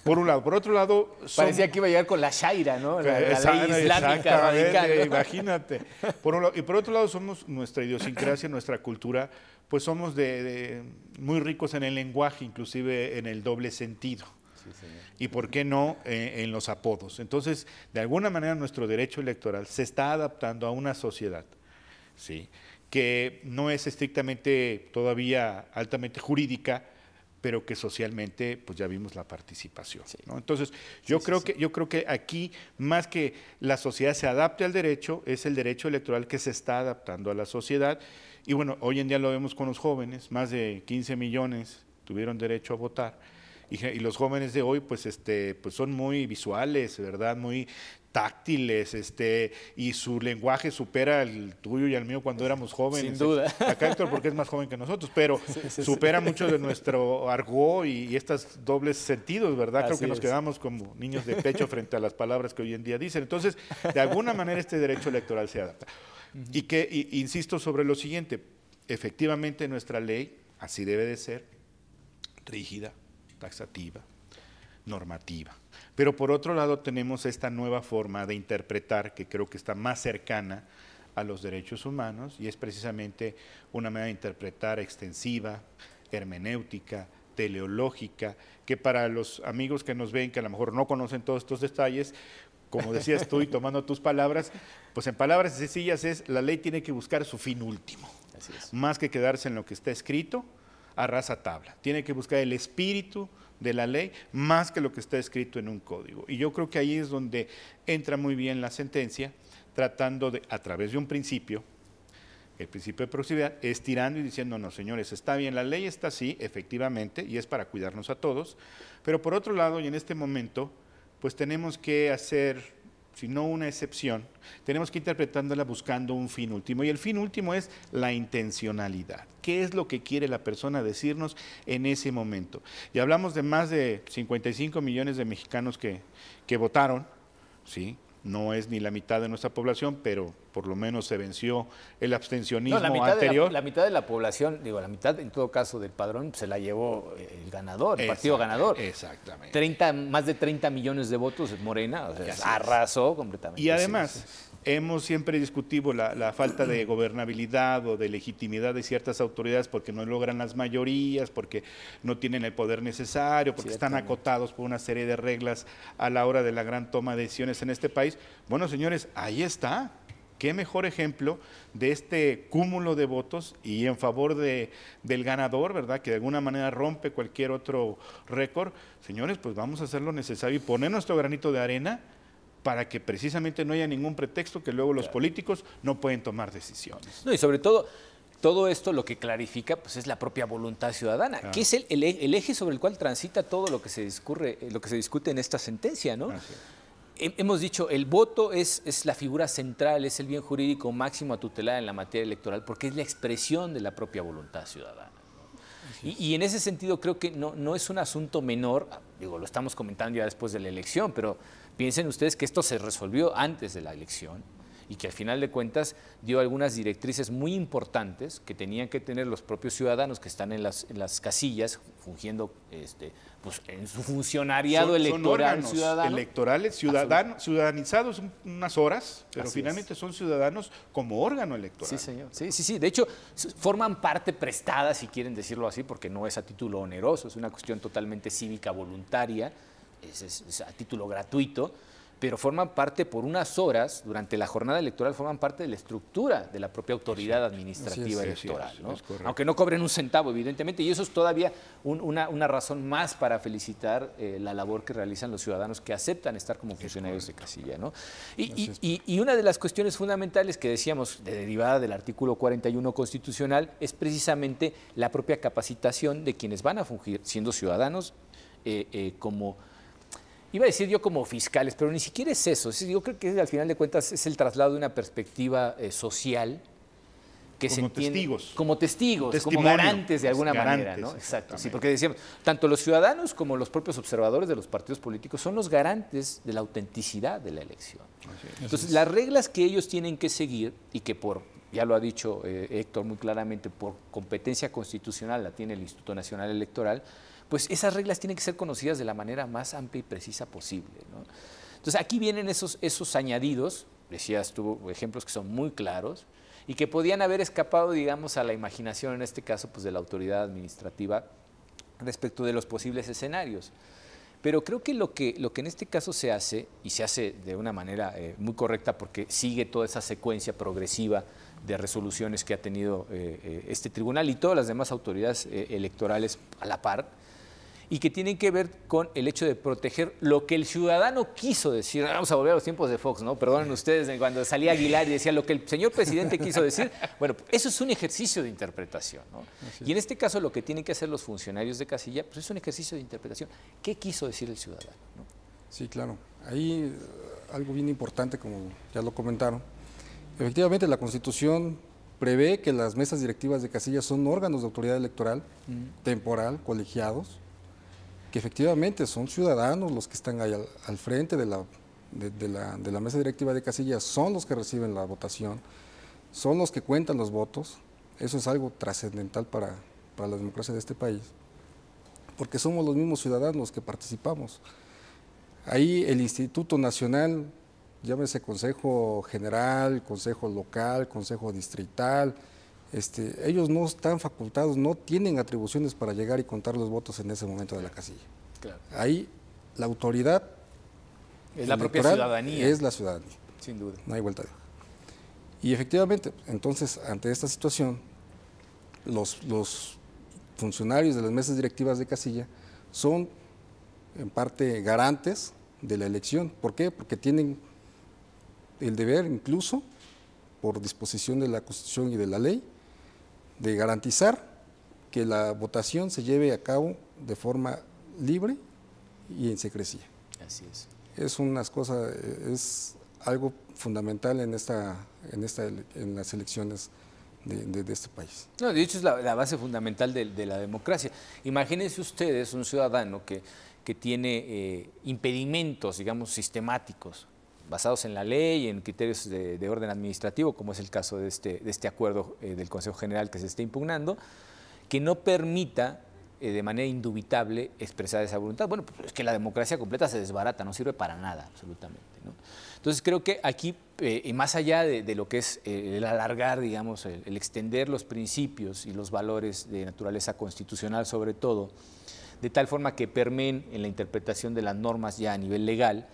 por un lado. Por otro lado... Parecía que iba a llegar con la Shaira, ¿no? La ley islámica radical, ¿no? Imagínate. Por un lado, y por otro lado, somos nuestra idiosincrasia, nuestra cultura, pues somos muy ricos en el lenguaje, inclusive en el doble sentido. Sí, y por qué no en los apodos. Entonces, de alguna manera nuestro derecho electoral se está adaptando a una sociedad, ¿sí?, que no es estrictamente todavía altamente jurídica, pero que socialmente pues ya vimos la participación, ¿no? Entonces, yo creo que aquí, más que la sociedad se adapte al derecho, es el derecho electoral que se está adaptando a la sociedad. Y bueno, hoy en día lo vemos con los jóvenes, más de 15 millones tuvieron derecho a votar. Y los jóvenes de hoy pues son muy visuales, ¿verdad? Muy táctiles, y su lenguaje supera el tuyo y el mío cuando éramos jóvenes. Sin duda. Acá Héctor porque es más joven que nosotros, pero supera mucho de nuestro argot y estos dobles sentidos, ¿verdad? Creo que nos quedamos como niños de pecho frente a las palabras que hoy en día dicen. Entonces, de alguna manera este derecho electoral se adapta. Y insisto sobre lo siguiente, efectivamente nuestra ley, así debe de ser, rígida, taxativa, normativa. Pero por otro lado tenemos esta nueva forma de interpretar que creo que está más cercana a los derechos humanos y es precisamente una manera de interpretar extensiva, hermenéutica, teleológica, que para los amigos que nos ven, que a lo mejor no conocen todos estos detalles, como decías tú y tomando tus palabras, pues en palabras sencillas es, la ley tiene que buscar su fin último, así es, más que quedarse en lo que está escrito, a raza tabla. Tiene que buscar el espíritu de la ley más que lo que está escrito en un código. Y yo creo que ahí es donde entra muy bien la sentencia, tratando de, a través de un principio, el principio de proximidad, estirando y diciendo, no, señores, está bien, la ley está así, efectivamente, y es para cuidarnos a todos, pero por otro lado, y en este momento, pues tenemos que hacer, si no una excepción, tenemos que interpretándola buscando un fin último. Y el fin último es la intencionalidad. ¿Qué es lo que quiere la persona decirnos en ese momento? Y hablamos de más de 55 millones de mexicanos que votaron, ¿sí? No es ni la mitad de nuestra población, pero por lo menos se venció el abstencionismo anterior. La mitad de la población, digo, la mitad en todo caso del padrón se la llevó el ganador, el partido ganador. Exactamente. Más de 30 millones de votos Morena, o sea, arrasó completamente. Y además, hemos siempre discutido la falta de gobernabilidad o de legitimidad de ciertas autoridades porque no logran las mayorías, porque no tienen el poder necesario, porque están acotados por una serie de reglas a la hora de la gran toma de decisiones en este país. Bueno, señores, ahí está. Qué mejor ejemplo de este cúmulo de votos y en favor del ganador, ¿verdad? Que de alguna manera rompe cualquier otro récord. Señores, pues vamos a hacer lo necesario y poner nuestro granito de arena para que precisamente no haya ningún pretexto que luego los políticos no pueden tomar decisiones. No, y sobre todo esto lo que clarifica pues, es la propia voluntad ciudadana, que es el eje sobre el cual transita todo lo que se discute en esta sentencia, ¿no? Hemos dicho, el voto es la figura central, es el bien jurídico máximo a tutelar en la materia electoral, porque es la expresión de la propia voluntad ciudadana, ¿no? Y en ese sentido creo que no es un asunto menor, digo, lo estamos comentando ya después de la elección, pero Piensen ustedes que esto se resolvió antes de la elección y que al final de cuentas dio algunas directrices muy importantes que tenían que tener los propios ciudadanos que están en las casillas fungiendo pues, en su funcionariado electoral ciudadano. Electorales, ciudadanizados unas horas, pero finalmente son ciudadanos como órgano electoral. Sí, señor. Sí. De hecho, forman parte prestada, si quieren decirlo así, porque no es a título oneroso, es una cuestión totalmente cívica, voluntaria, es a título gratuito, pero forman parte por unas horas, durante la jornada electoral, forman parte de la estructura de la propia autoridad administrativa electoral, ¿no? Aunque no cobren un centavo, evidentemente, y eso es todavía una razón más para felicitar la labor que realizan los ciudadanos que aceptan estar como funcionarios de casilla, ¿no? Y una de las cuestiones fundamentales que decíamos, derivada del artículo 41 constitucional, es precisamente la propia capacitación de quienes van a fungir siendo ciudadanos como... Iba a decir yo como fiscales, pero ni siquiera es eso. Yo creo que al final de cuentas es el traslado de una perspectiva social que como se entiende testigos. Como testigos, como garantes de alguna manera, ¿no? Exacto, sí, porque decíamos, tanto los ciudadanos como los propios observadores de los partidos políticos son los garantes de la autenticidad de la elección. Entonces, las reglas que ellos tienen que seguir y que ya lo ha dicho Héctor muy claramente, por competencia constitucional la tiene el Instituto Nacional Electoral, pues esas reglas tienen que ser conocidas de la manera más amplia y precisa posible, ¿no? Entonces aquí vienen esos añadidos, decías tú, ejemplos que son muy claros y que podían haber escapado, digamos, a la imaginación, en este caso, pues de la autoridad administrativa respecto de los posibles escenarios. Pero creo que lo que en este caso se hace, y se hace de una manera muy correcta porque sigue toda esa secuencia progresiva de resoluciones que ha tenido este tribunal y todas las demás autoridades electorales a la par, y que tienen que ver con el hecho de proteger lo que el ciudadano quiso decir. Vamos a volver a los tiempos de Fox, ¿no? Perdonen ustedes, cuando salía Aguilar y decía lo que el señor presidente quiso decir. Bueno, eso es un ejercicio de interpretación, ¿no? Y en este caso lo que tienen que hacer los funcionarios de casilla, pues es un ejercicio de interpretación. ¿Qué quiso decir el ciudadano, ¿no? Sí, claro. Ahí algo bien importante, como ya lo comentaron. Efectivamente, la Constitución prevé que las mesas directivas de casilla son órganos de autoridad electoral, temporal, colegiados, que efectivamente son ciudadanos los que están ahí al frente de la mesa directiva de casilla, son los que reciben la votación, son los que cuentan los votos. Eso es algo trascendental para la democracia de este país, porque somos los mismos ciudadanos los que participamos. Ahí el Instituto Nacional, llámese Consejo General, Consejo Local, Consejo Distrital, ellos no están facultados, no tienen atribuciones para llegar y contar los votos en ese momento de la casilla. Claro. Ahí la autoridad es la propia ciudadanía. Es la ciudadanía. Sin duda. No hay vuelta de hoja. Y efectivamente, entonces, ante esta situación, los funcionarios de las mesas directivas de casilla son en parte garantes de la elección. ¿Por qué? Porque tienen el deber, incluso por disposición de la Constitución y de la ley, de garantizar que la votación se lleve a cabo de forma libre y en secrecía. Así es. Es algo fundamental en las elecciones de este país. No, de hecho es la base fundamental de la democracia. Imagínense ustedes un ciudadano que tiene impedimentos, digamos, sistemáticos, basados en la ley y en criterios de orden administrativo, como es el caso de este acuerdo del Consejo General que se está impugnando, que no permita de manera indubitable expresar esa voluntad. Bueno, pues es que la democracia completa se desbarata, no sirve para nada, absolutamente, ¿no? Entonces creo que aquí, más allá de lo que es el alargar, digamos, el extender los principios y los valores de naturaleza constitucional sobre todo, de tal forma que permeen en la interpretación de las normas ya a nivel legal,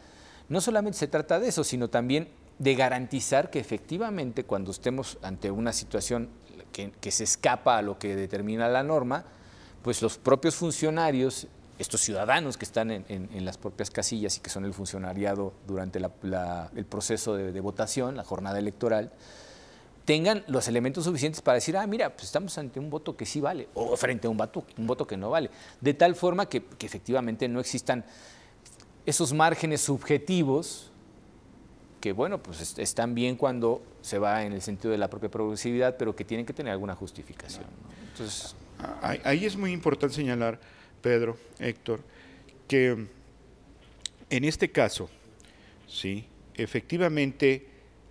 no solamente se trata de eso, sino también de garantizar que efectivamente cuando estemos ante una situación que se escapa a lo que determina la norma, pues los propios funcionarios, estos ciudadanos que están en las propias casillas y que son el funcionariado durante el proceso de votación, la jornada electoral, tengan los elementos suficientes para decir, mira, pues estamos ante un voto que sí vale, o frente a un voto que no vale, de tal forma que efectivamente no existan esos márgenes subjetivos que, bueno, pues están bien cuando se va en el sentido de la propia progresividad, pero que tienen que tener alguna justificación, ¿no? Entonces, ahí es muy importante señalar, Pedro, Héctor, que en este caso ¿sí? Efectivamente,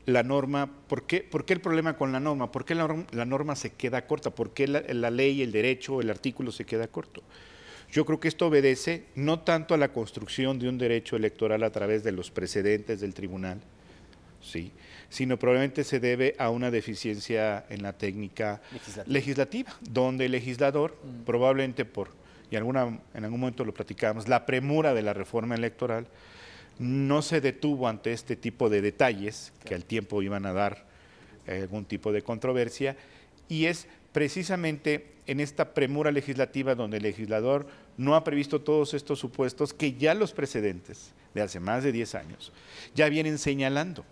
la norma, ¿por qué el problema con la norma? ¿Por qué la norma se queda corta? ¿Por qué la ley, el derecho, el artículo se queda corto? Yo creo que esto obedece no tanto a la construcción de un derecho electoral a través de los precedentes del tribunal, ¿sí?, sino probablemente se debe a una deficiencia en la técnica legislativa, donde el legislador, probablemente y en algún momento lo platicábamos, la premura de la reforma electoral, no se detuvo ante este tipo de detalles que al tiempo iban a dar algún tipo de controversia, y es precisamente en esta premura legislativa donde el legislador no ha previsto todos estos supuestos que ya los precedentes de hace más de 10 años ya vienen señalando.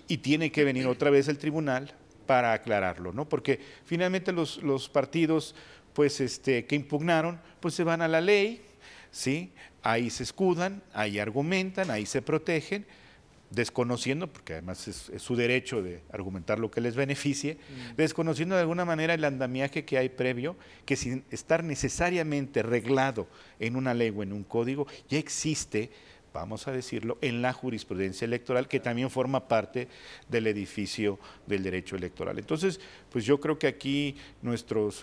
Y tiene que venir otra vez el tribunal para aclararlo, ¿no? Porque finalmente los partidos pues, que impugnaron, pues se van a la ley, ¿sí? Ahí se escudan, ahí argumentan, ahí se protegen, desconociendo, porque además es su derecho de argumentar lo que les beneficie, desconociendo de alguna manera el andamiaje que hay previo, que sin estar necesariamente reglado en una ley o en un código, ya existe, vamos a decirlo, en la jurisprudencia electoral, que también forma parte del edificio del derecho electoral. Entonces, pues yo creo que aquí nuestros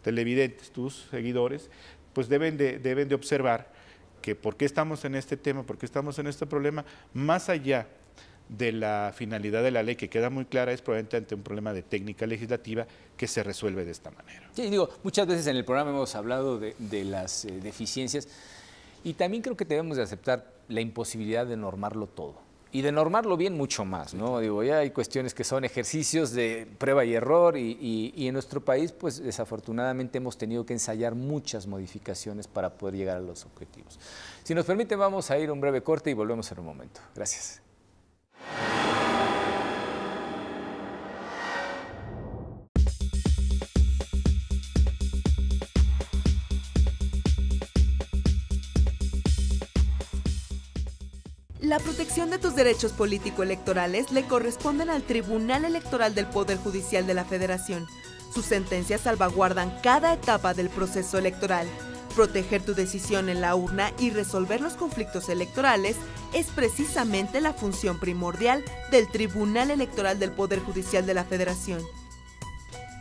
televidentes, tus seguidores, pues deben de observar que por qué estamos en este tema, por qué estamos en este problema, más allá de la finalidad de la ley, que queda muy clara, es probablemente ante un problema de técnica legislativa que se resuelve de esta manera. Sí, digo, muchas veces en el programa hemos hablado de las deficiencias, y también creo que debemos de aceptar la imposibilidad de normarlo todo. Y de normarlo bien mucho más, ¿no? Digo, ya hay cuestiones que son ejercicios de prueba y error, y en nuestro país, pues desafortunadamente hemos tenido que ensayar muchas modificaciones para poder llegar a los objetivos. Si nos permiten, vamos a ir a un breve corte y volvemos en un momento. Gracias. La protección de tus derechos político-electorales le corresponden al Tribunal Electoral del Poder Judicial de la Federación. Sus sentencias salvaguardan cada etapa del proceso electoral. Proteger tu decisión en la urna y resolver los conflictos electorales es precisamente la función primordial del Tribunal Electoral del Poder Judicial de la Federación.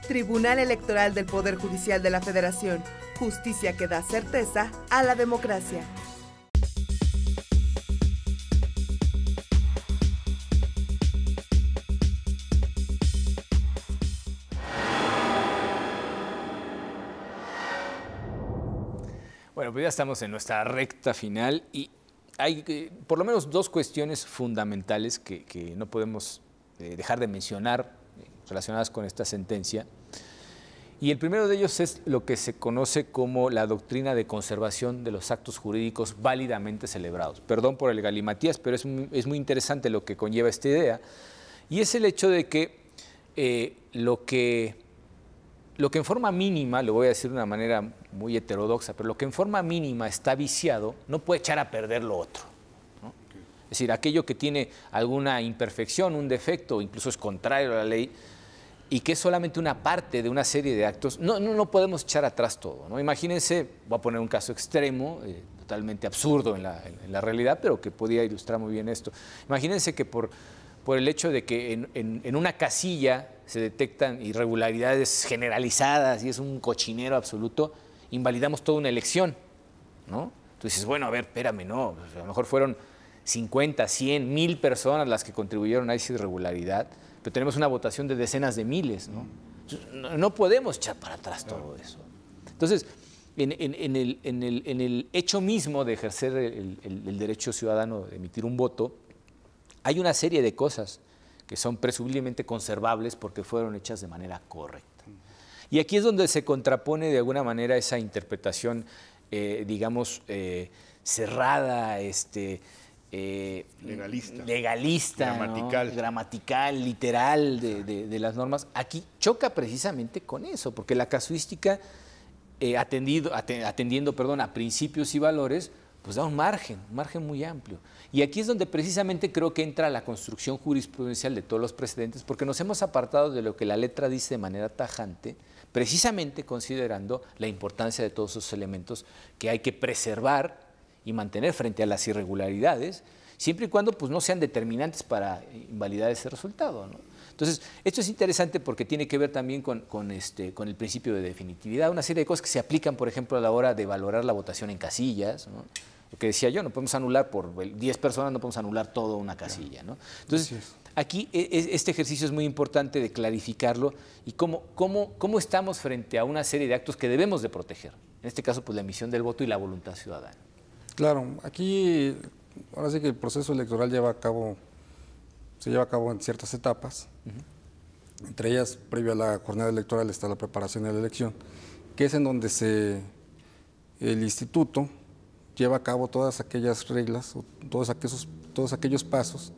Tribunal Electoral del Poder Judicial de la Federación. Justicia que da certeza a la democracia. Bueno, pues ya estamos en nuestra recta final y hay por lo menos dos cuestiones fundamentales que no podemos dejar de mencionar relacionadas con esta sentencia. Y el primero de ellos es lo que se conoce como la doctrina de conservación de los actos jurídicos válidamente celebrados. Perdón por el galimatías, pero es muy interesante lo que conlleva esta idea. Y es el hecho de que lo que en forma mínima, lo voy a decir de una manera muy heterodoxa, pero lo que en forma mínima está viciado no puede echar a perder lo otro, ¿no? Es decir, aquello que tiene alguna imperfección, un defecto, incluso es contrario a la ley, y que es solamente una parte de una serie de actos, no podemos echar atrás todo, ¿no? Imagínense, voy a poner un caso extremo, totalmente absurdo en la realidad, pero que podía ilustrar muy bien esto. Imagínense que por el hecho de que en una casilla se detectan irregularidades generalizadas y es un cochinero absoluto, invalidamos toda una elección, ¿no? Tú dices, bueno, a ver, espérame, no, a lo mejor fueron 50, 100, 1000 personas las que contribuyeron a esa irregularidad, pero tenemos una votación de decenas de miles, ¿no? No podemos echar para atrás todo eso. Entonces, en el hecho mismo de ejercer el derecho ciudadano de emitir un voto, hay una serie de cosas que son presumiblemente conservables porque fueron hechas de manera correcta. Y aquí es donde se contrapone de alguna manera esa interpretación, digamos, cerrada, legalista, gramatical, ¿no? Gramatical, literal de las normas. Aquí choca precisamente con eso, porque la casuística, atendiendo a principios y valores, pues da un margen muy amplio. Y aquí es donde precisamente creo que entra la construcción jurisprudencial de todos los precedentes, porque nos hemos apartado de lo que la letra dice de manera tajante, precisamente considerando la importancia de todos esos elementos que hay que preservar y mantener frente a las irregularidades, siempre y cuando pues, no sean determinantes para invalidar ese resultado, ¿no? Entonces, esto es interesante porque tiene que ver también con el principio de definitividad, una serie de cosas que se aplican, por ejemplo, a la hora de valorar la votación en casillas, ¿no? Lo que decía yo, no podemos anular por 10 personas, no podemos anular toda una casilla, ¿no? Entonces, aquí este ejercicio es muy importante de clarificarlo y cómo estamos frente a una serie de actos que debemos de proteger. En este caso, pues la emisión del voto y la voluntad ciudadana. Claro, aquí ahora sí que el proceso electoral se lleva a cabo en ciertas etapas. Entre ellas, previo a la jornada electoral, está la preparación de la elección, que es en donde el instituto lleva a cabo todas aquellas reglas, todos aquellos pasos,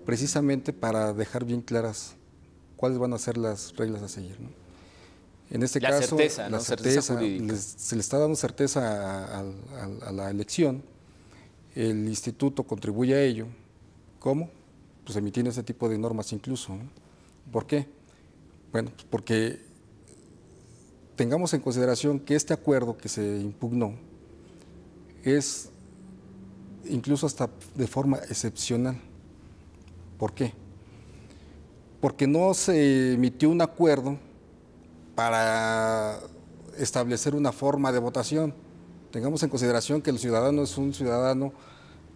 precisamente para dejar bien claras cuáles van a ser las reglas a seguir, ¿no? En este caso, certeza, ¿no? Certeza jurídica. Se le está dando certeza a la elección. El instituto contribuye a ello. ¿Cómo? Pues emitiendo ese tipo de normas incluso, ¿no? ¿Por qué? Bueno, pues porque tengamos en consideración que este acuerdo que se impugnó es incluso hasta de forma excepcional. ¿Por qué? Porque no se emitió un acuerdo para establecer una forma de votación. Tengamos en consideración que el ciudadano es un ciudadano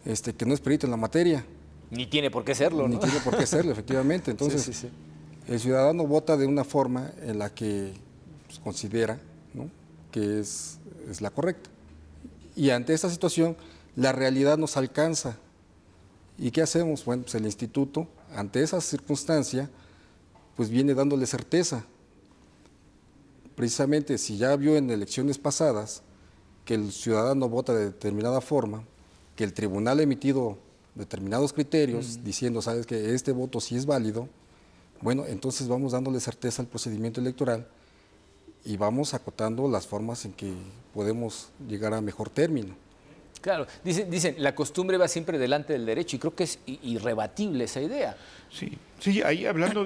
que no es perito en la materia. Ni tiene por qué serlo, ¿no? Ni tiene por qué serlo, efectivamente. Entonces, sí. El ciudadano vota de una forma en la que pues, considera, ¿no?, que es la correcta. Y ante esta situación, la realidad nos alcanza. ¿Y qué hacemos? Bueno, pues el instituto, ante esa circunstancia, pues viene dándole certeza. Precisamente, si ya vio en elecciones pasadas que el ciudadano vota de determinada forma, que el tribunal ha emitido determinados criterios diciendo, sabes que este voto sí es válido, bueno, entonces vamos dándole certeza al procedimiento electoral y vamos acotando las formas en que podemos llegar a mejor término. Claro, dicen, la costumbre va siempre delante del derecho y creo que es irrebatible esa idea. Sí, ahí hablando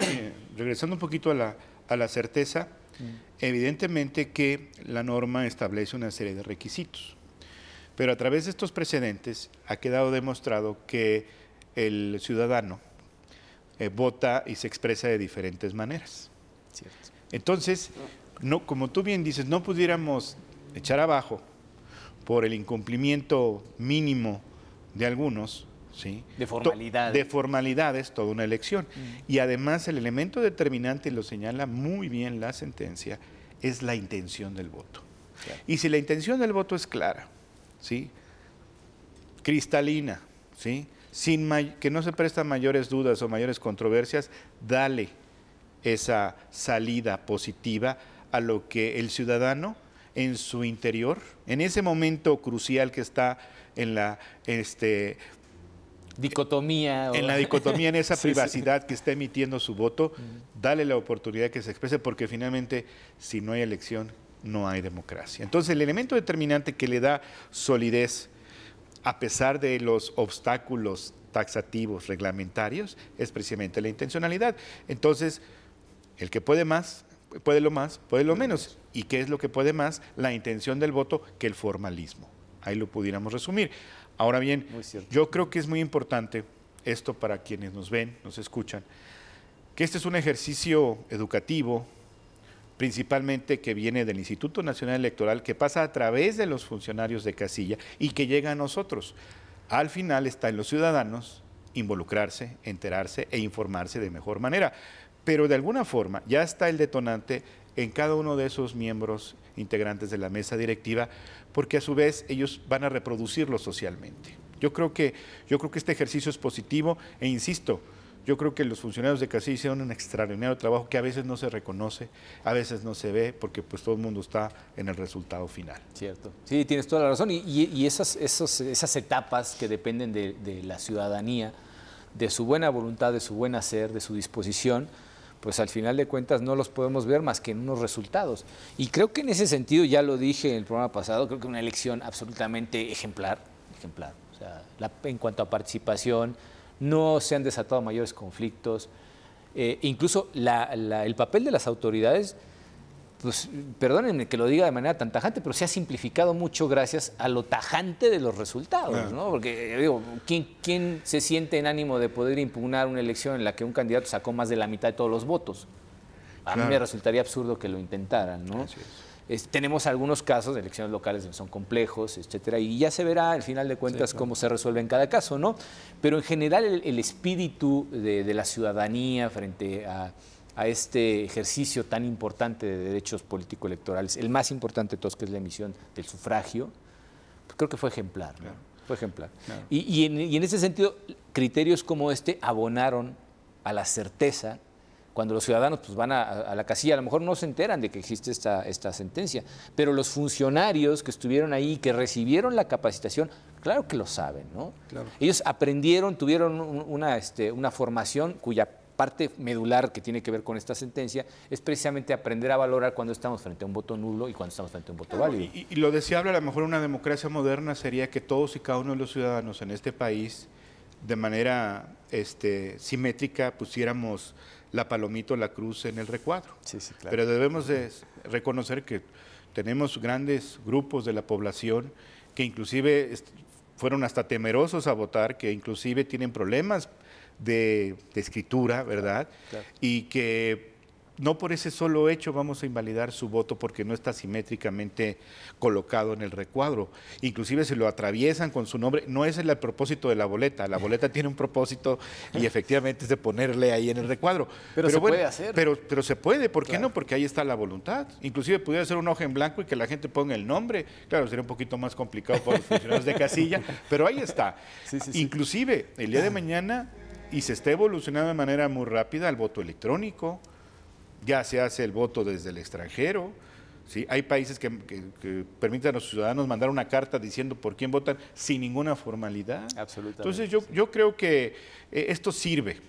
regresando un poquito a la certeza, evidentemente que la norma establece una serie de requisitos, pero a través de estos precedentes ha quedado demostrado que el ciudadano vota y se expresa de diferentes maneras. Cierto. Entonces, no, como tú bien dices, no pudiéramos echar abajo por el incumplimiento mínimo de algunos, ¿sí?, de formalidades. De formalidades, toda una elección. Y además el elemento determinante, y lo señala muy bien la sentencia, es la intención del voto. Claro. Y si la intención del voto es clara, ¿sí?, cristalina, ¿sí?, que no se prestan mayores dudas o mayores controversias, dale esa salida positiva a lo que el ciudadano en su interior, en ese momento crucial que está en la dicotomía. En la dicotomía, en esa privacidad que está emitiendo su voto, dale la oportunidad que se exprese, porque finalmente, si no hay elección, no hay democracia. Entonces, el elemento determinante que le da solidez, a pesar de los obstáculos taxativos, reglamentarios, es precisamente la intencionalidad. Entonces, el que puede más, puede lo menos. ¿Y qué es lo que puede más? La intención del voto que el formalismo. Ahí lo pudiéramos resumir. Ahora bien, yo creo que es muy importante esto para quienes nos ven, nos escuchan, que este es un ejercicio educativo, principalmente que viene del Instituto Nacional Electoral, que pasa a través de los funcionarios de casilla y que llega a nosotros. Al final está en los ciudadanos involucrarse, enterarse e informarse de mejor manera. Pero de alguna forma ya está el detonante en cada uno de esos miembros integrantes de la mesa directiva, porque a su vez ellos van a reproducirlo socialmente. Yo creo que este ejercicio es positivo e insisto, yo creo que los funcionarios de casilla hicieron un extraordinario trabajo que a veces no se reconoce, a veces no se ve, porque pues todo el mundo está en el resultado final. Cierto. Sí, tienes toda la razón. Y esas etapas que dependen de la ciudadanía, de su buena voluntad, de su buen hacer, de su disposición, pues al final de cuentas no los podemos ver más que en unos resultados. Y creo que en ese sentido, ya lo dije en el programa pasado, creo que una elección absolutamente ejemplar. O sea, en cuanto a participación, no se han desatado mayores conflictos. Incluso el papel de las autoridades pues perdónenme que lo diga de manera tan tajante, pero se ha simplificado mucho gracias a lo tajante de los resultados, ¿no? Porque digo, ¿quién se siente en ánimo de poder impugnar una elección en la que un candidato sacó más de la mitad de todos los votos? A mí me resultaría absurdo que lo intentaran, ¿no? Tenemos algunos casos de elecciones locales que son complejos, etcétera, y ya se verá al final de cuentas cómo se resuelve en cada caso, ¿no? Pero en general el espíritu de la ciudadanía frente a este ejercicio tan importante de derechos político-electorales, el más importante de todos, que es la emisión del sufragio, pues creo que fue ejemplar, ¿no? Fue ejemplar. Y en ese sentido, criterios como este abonaron a la certeza. Cuando los ciudadanos pues, van a la casilla, a lo mejor no se enteran de que existe esta sentencia, pero los funcionarios que estuvieron ahí, que recibieron la capacitación, claro que lo saben, ¿no? Claro. Ellos aprendieron, tuvieron una formación cuya parte medular que tiene que ver con esta sentencia es precisamente aprender a valorar cuando estamos frente a un voto nulo y cuando estamos frente a un voto válido. Y lo deseable, a lo mejor una democracia moderna sería que todos y cada uno de los ciudadanos en este país, de manera simétrica, pusiéramos la palomita o la cruz en el recuadro. Sí, claro. Pero debemos de reconocer que tenemos grandes grupos de la población que inclusive fueron hasta temerosos a votar, que inclusive tienen problemas de escritura, ¿verdad? Claro. Y que no por ese solo hecho vamos a invalidar su voto porque no está simétricamente colocado en el recuadro. Inclusive si lo atraviesan con su nombre, no ese es el propósito de la boleta. La boleta tiene un propósito y efectivamente es de ponerle ahí en el recuadro. Pero se puede hacer. Pero se puede, ¿por qué no? Porque ahí está la voluntad. Inclusive pudiera ser una hoja en blanco y que la gente ponga el nombre. Claro, sería un poquito más complicado para los funcionarios de casilla, pero ahí está. Inclusive el día de mañana, y se está evolucionando de manera muy rápida, el voto electrónico. Ya se hace el voto desde el extranjero, ¿sí? Hay países que permiten a los ciudadanos mandar una carta diciendo por quién votan sin ninguna formalidad. Absolutamente. Entonces yo creo que esto sirve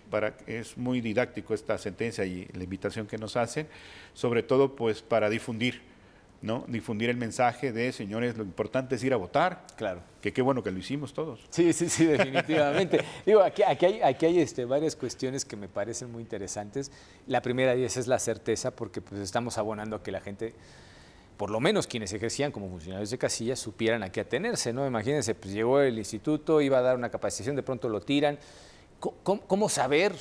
es muy didáctico esta sentencia y la invitación que nos hacen, sobre todo pues para difundir, ¿no? Difundir el mensaje de, señores, lo importante es ir a votar. Claro. Que qué bueno que lo hicimos todos. Sí, definitivamente. Digo, aquí hay varias cuestiones que me parecen muy interesantes. La primera de ellas es la certeza, porque pues estamos abonando a que la gente, por lo menos quienes ejercían como funcionarios de casilla, supieran a qué atenerse, ¿no? Imagínense, pues llegó el instituto, iba a dar una capacitación, de pronto lo tiran. ¿Cómo saber,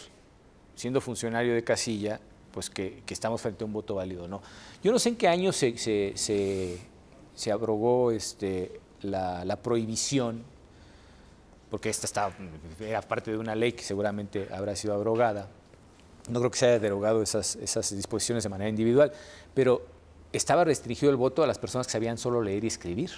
siendo funcionario de casilla, pues que estamos frente a un voto válido, ¿no? Yo no sé en qué año se abrogó la prohibición, porque esta era parte de una ley que seguramente habrá sido abrogada. No creo que se haya derogado esas disposiciones de manera individual, pero estaba restringido el voto a las personas que sabían solo leer y escribir.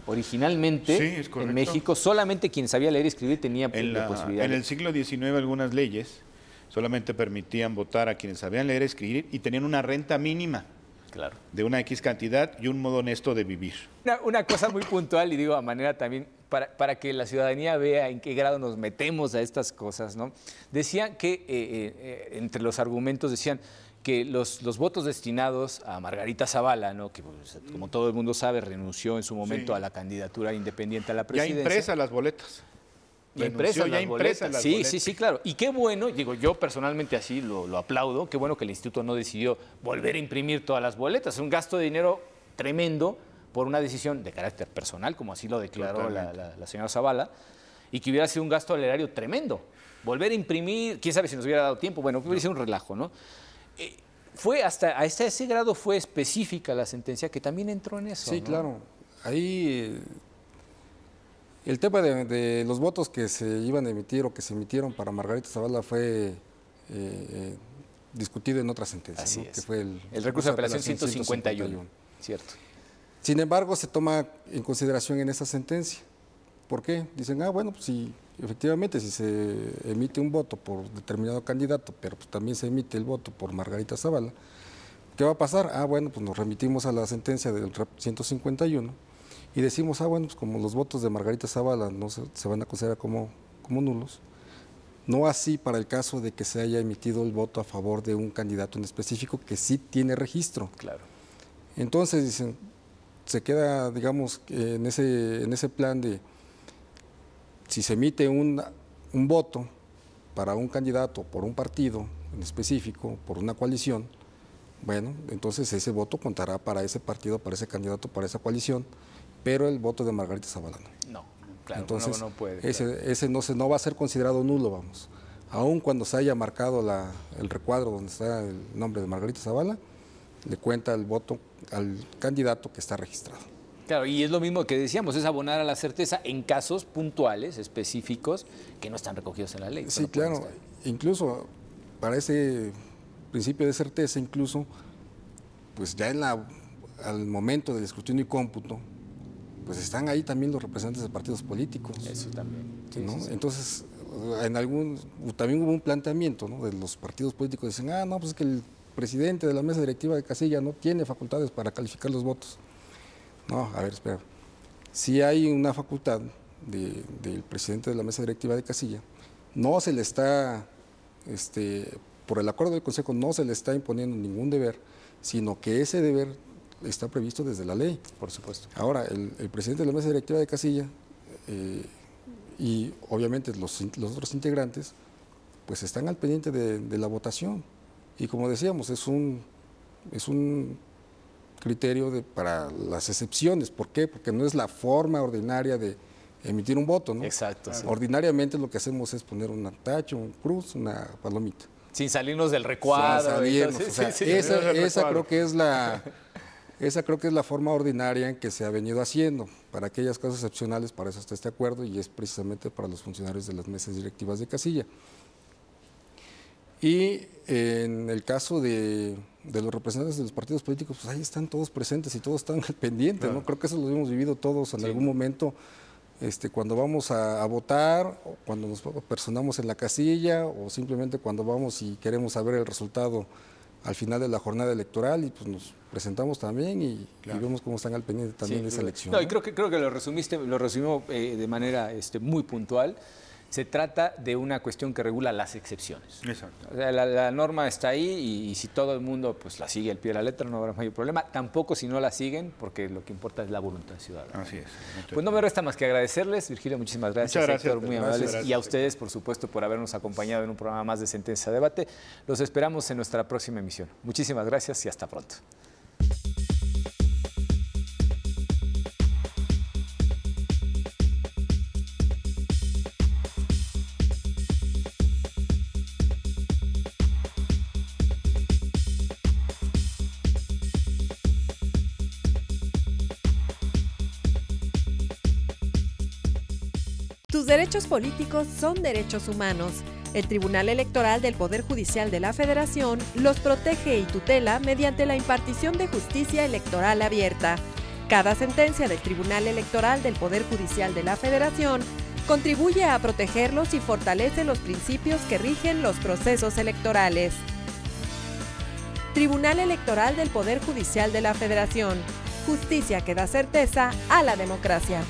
Originalmente, en México, solamente quien sabía leer y escribir tenía la posibilidad. En el siglo XIX algunas leyes solamente permitían votar a quienes sabían leer y escribir y tenían una renta mínima. Claro. De una X cantidad y un modo honesto de vivir. Una cosa muy puntual, y digo a manera también, para que la ciudadanía vea en qué grado nos metemos a estas cosas, ¿no? Decían que, entre los argumentos, decían que los votos destinados a Margarita Zavala, ¿no? Que pues, como todo el mundo sabe, renunció en su momento a la candidatura independiente a la presidencia. Ya impresas las boletas. Sí, claro. Y qué bueno, digo, yo personalmente así lo aplaudo, qué bueno que el instituto no decidió volver a imprimir todas las boletas. Es un gasto de dinero tremendo por una decisión de carácter personal, como así lo declaró la señora Zavala, y que hubiera sido un gasto al erario tremendo. Volver a imprimir, quién sabe si nos hubiera dado tiempo, bueno, hubiera sido un relajo, ¿no? Fue hasta ese grado fue específica la sentencia que también entró en eso. Sí, ¿no? Claro. Ahí el tema de los votos que se iban a emitir o que se emitieron para Margarita Zavala fue discutido en otra sentencia. Así ¿no? es. Que fue el recurso de apelación 151. Cierto. Sin embargo, se toma en consideración en esa sentencia. ¿Por qué? Dicen, bueno, pues si efectivamente si se emite un voto por determinado candidato, pero pues también se emite el voto por Margarita Zavala, ¿qué va a pasar? Bueno, pues nos remitimos a la sentencia del 151 y decimos, bueno, pues como los votos de Margarita Zavala no se van a considerar como nulos, no así para el caso de que se haya emitido el voto a favor de un candidato en específico que sí tiene registro. Claro. Entonces, dicen, se queda, digamos, en ese plan de si se emite un voto para un candidato por un partido en específico, por una coalición, bueno, entonces ese voto contará para ese partido, para ese candidato, para esa coalición, pero el voto de Margarita Zavala no. No, claro, Entonces, no puede. ese no va a ser considerado nulo, vamos. Aun cuando se haya marcado el recuadro donde está el nombre de Margarita Zavala, le cuenta el voto al candidato que está registrado. Claro, y es lo mismo que decíamos, es abonar a la certeza en casos puntuales, específicos, que no están recogidos en la ley. Sí, claro. Incluso para ese principio de certeza, incluso, pues ya al momento del escrutinio y cómputo, pues están ahí también los representantes de partidos políticos. Eso también. Sí, ¿no? sí, sí. Entonces, también hubo un planteamiento, ¿no?, de los partidos políticos. Dicen, no, pues es que el presidente de la mesa directiva de casilla no tiene facultades para calificar los votos. No, a ver, espera. Si hay una facultad del presidente de la mesa directiva de casilla, no se le está, por el acuerdo del Consejo, no se le está imponiendo ningún deber, sino que ese deber está previsto desde la ley. Por supuesto. Ahora, el presidente de la mesa directiva de casilla y obviamente los otros integrantes, pues están al pendiente de la votación. Y como decíamos, es un criterio para las excepciones. ¿Por qué? Porque no es la forma ordinaria de emitir un voto, ¿no? Exacto. Sí. Ordinariamente lo que hacemos es poner un tacho, un cruz, una palomita. Sin salirnos del recuadro. Sin salirnos, o sea, esa creo que es la forma ordinaria en que se ha venido haciendo. Para aquellas cosas excepcionales, para eso está este acuerdo, y es precisamente para los funcionarios de las mesas directivas de casilla. Y en el caso de los representantes de los partidos políticos, pues ahí están todos presentes y todos están al pendiente, ¿no? Creo que eso lo hemos vivido todos en algún momento, cuando vamos a votar, o cuando nos personamos en la casilla, o simplemente cuando vamos y queremos saber el resultado al final de la jornada electoral, y pues nos presentamos también y vemos cómo están al pendiente también de esa elección. No, y creo que lo resumió de manera muy puntual. Se trata de una cuestión que regula las excepciones. Exacto. O sea, la norma está ahí y si todo el mundo pues la sigue al pie de la letra no habrá mayor problema. Tampoco si no la siguen, porque lo que importa es la voluntad ciudadana. Así es. Pues no me resta más que agradecerles. Virgilio, muchísimas gracias. Muchas gracias, Héctor, muy amables. Y a ustedes, por supuesto, por habernos acompañado en un programa más de Sentencia Debate. Los esperamos en nuestra próxima emisión. Muchísimas gracias y hasta pronto. Tus derechos políticos son derechos humanos. El Tribunal Electoral del Poder Judicial de la Federación los protege y tutela mediante la impartición de justicia electoral abierta. Cada sentencia del Tribunal Electoral del Poder Judicial de la Federación contribuye a protegerlos y fortalece los principios que rigen los procesos electorales. Tribunal Electoral del Poder Judicial de la Federación. Justicia que da certeza a la democracia.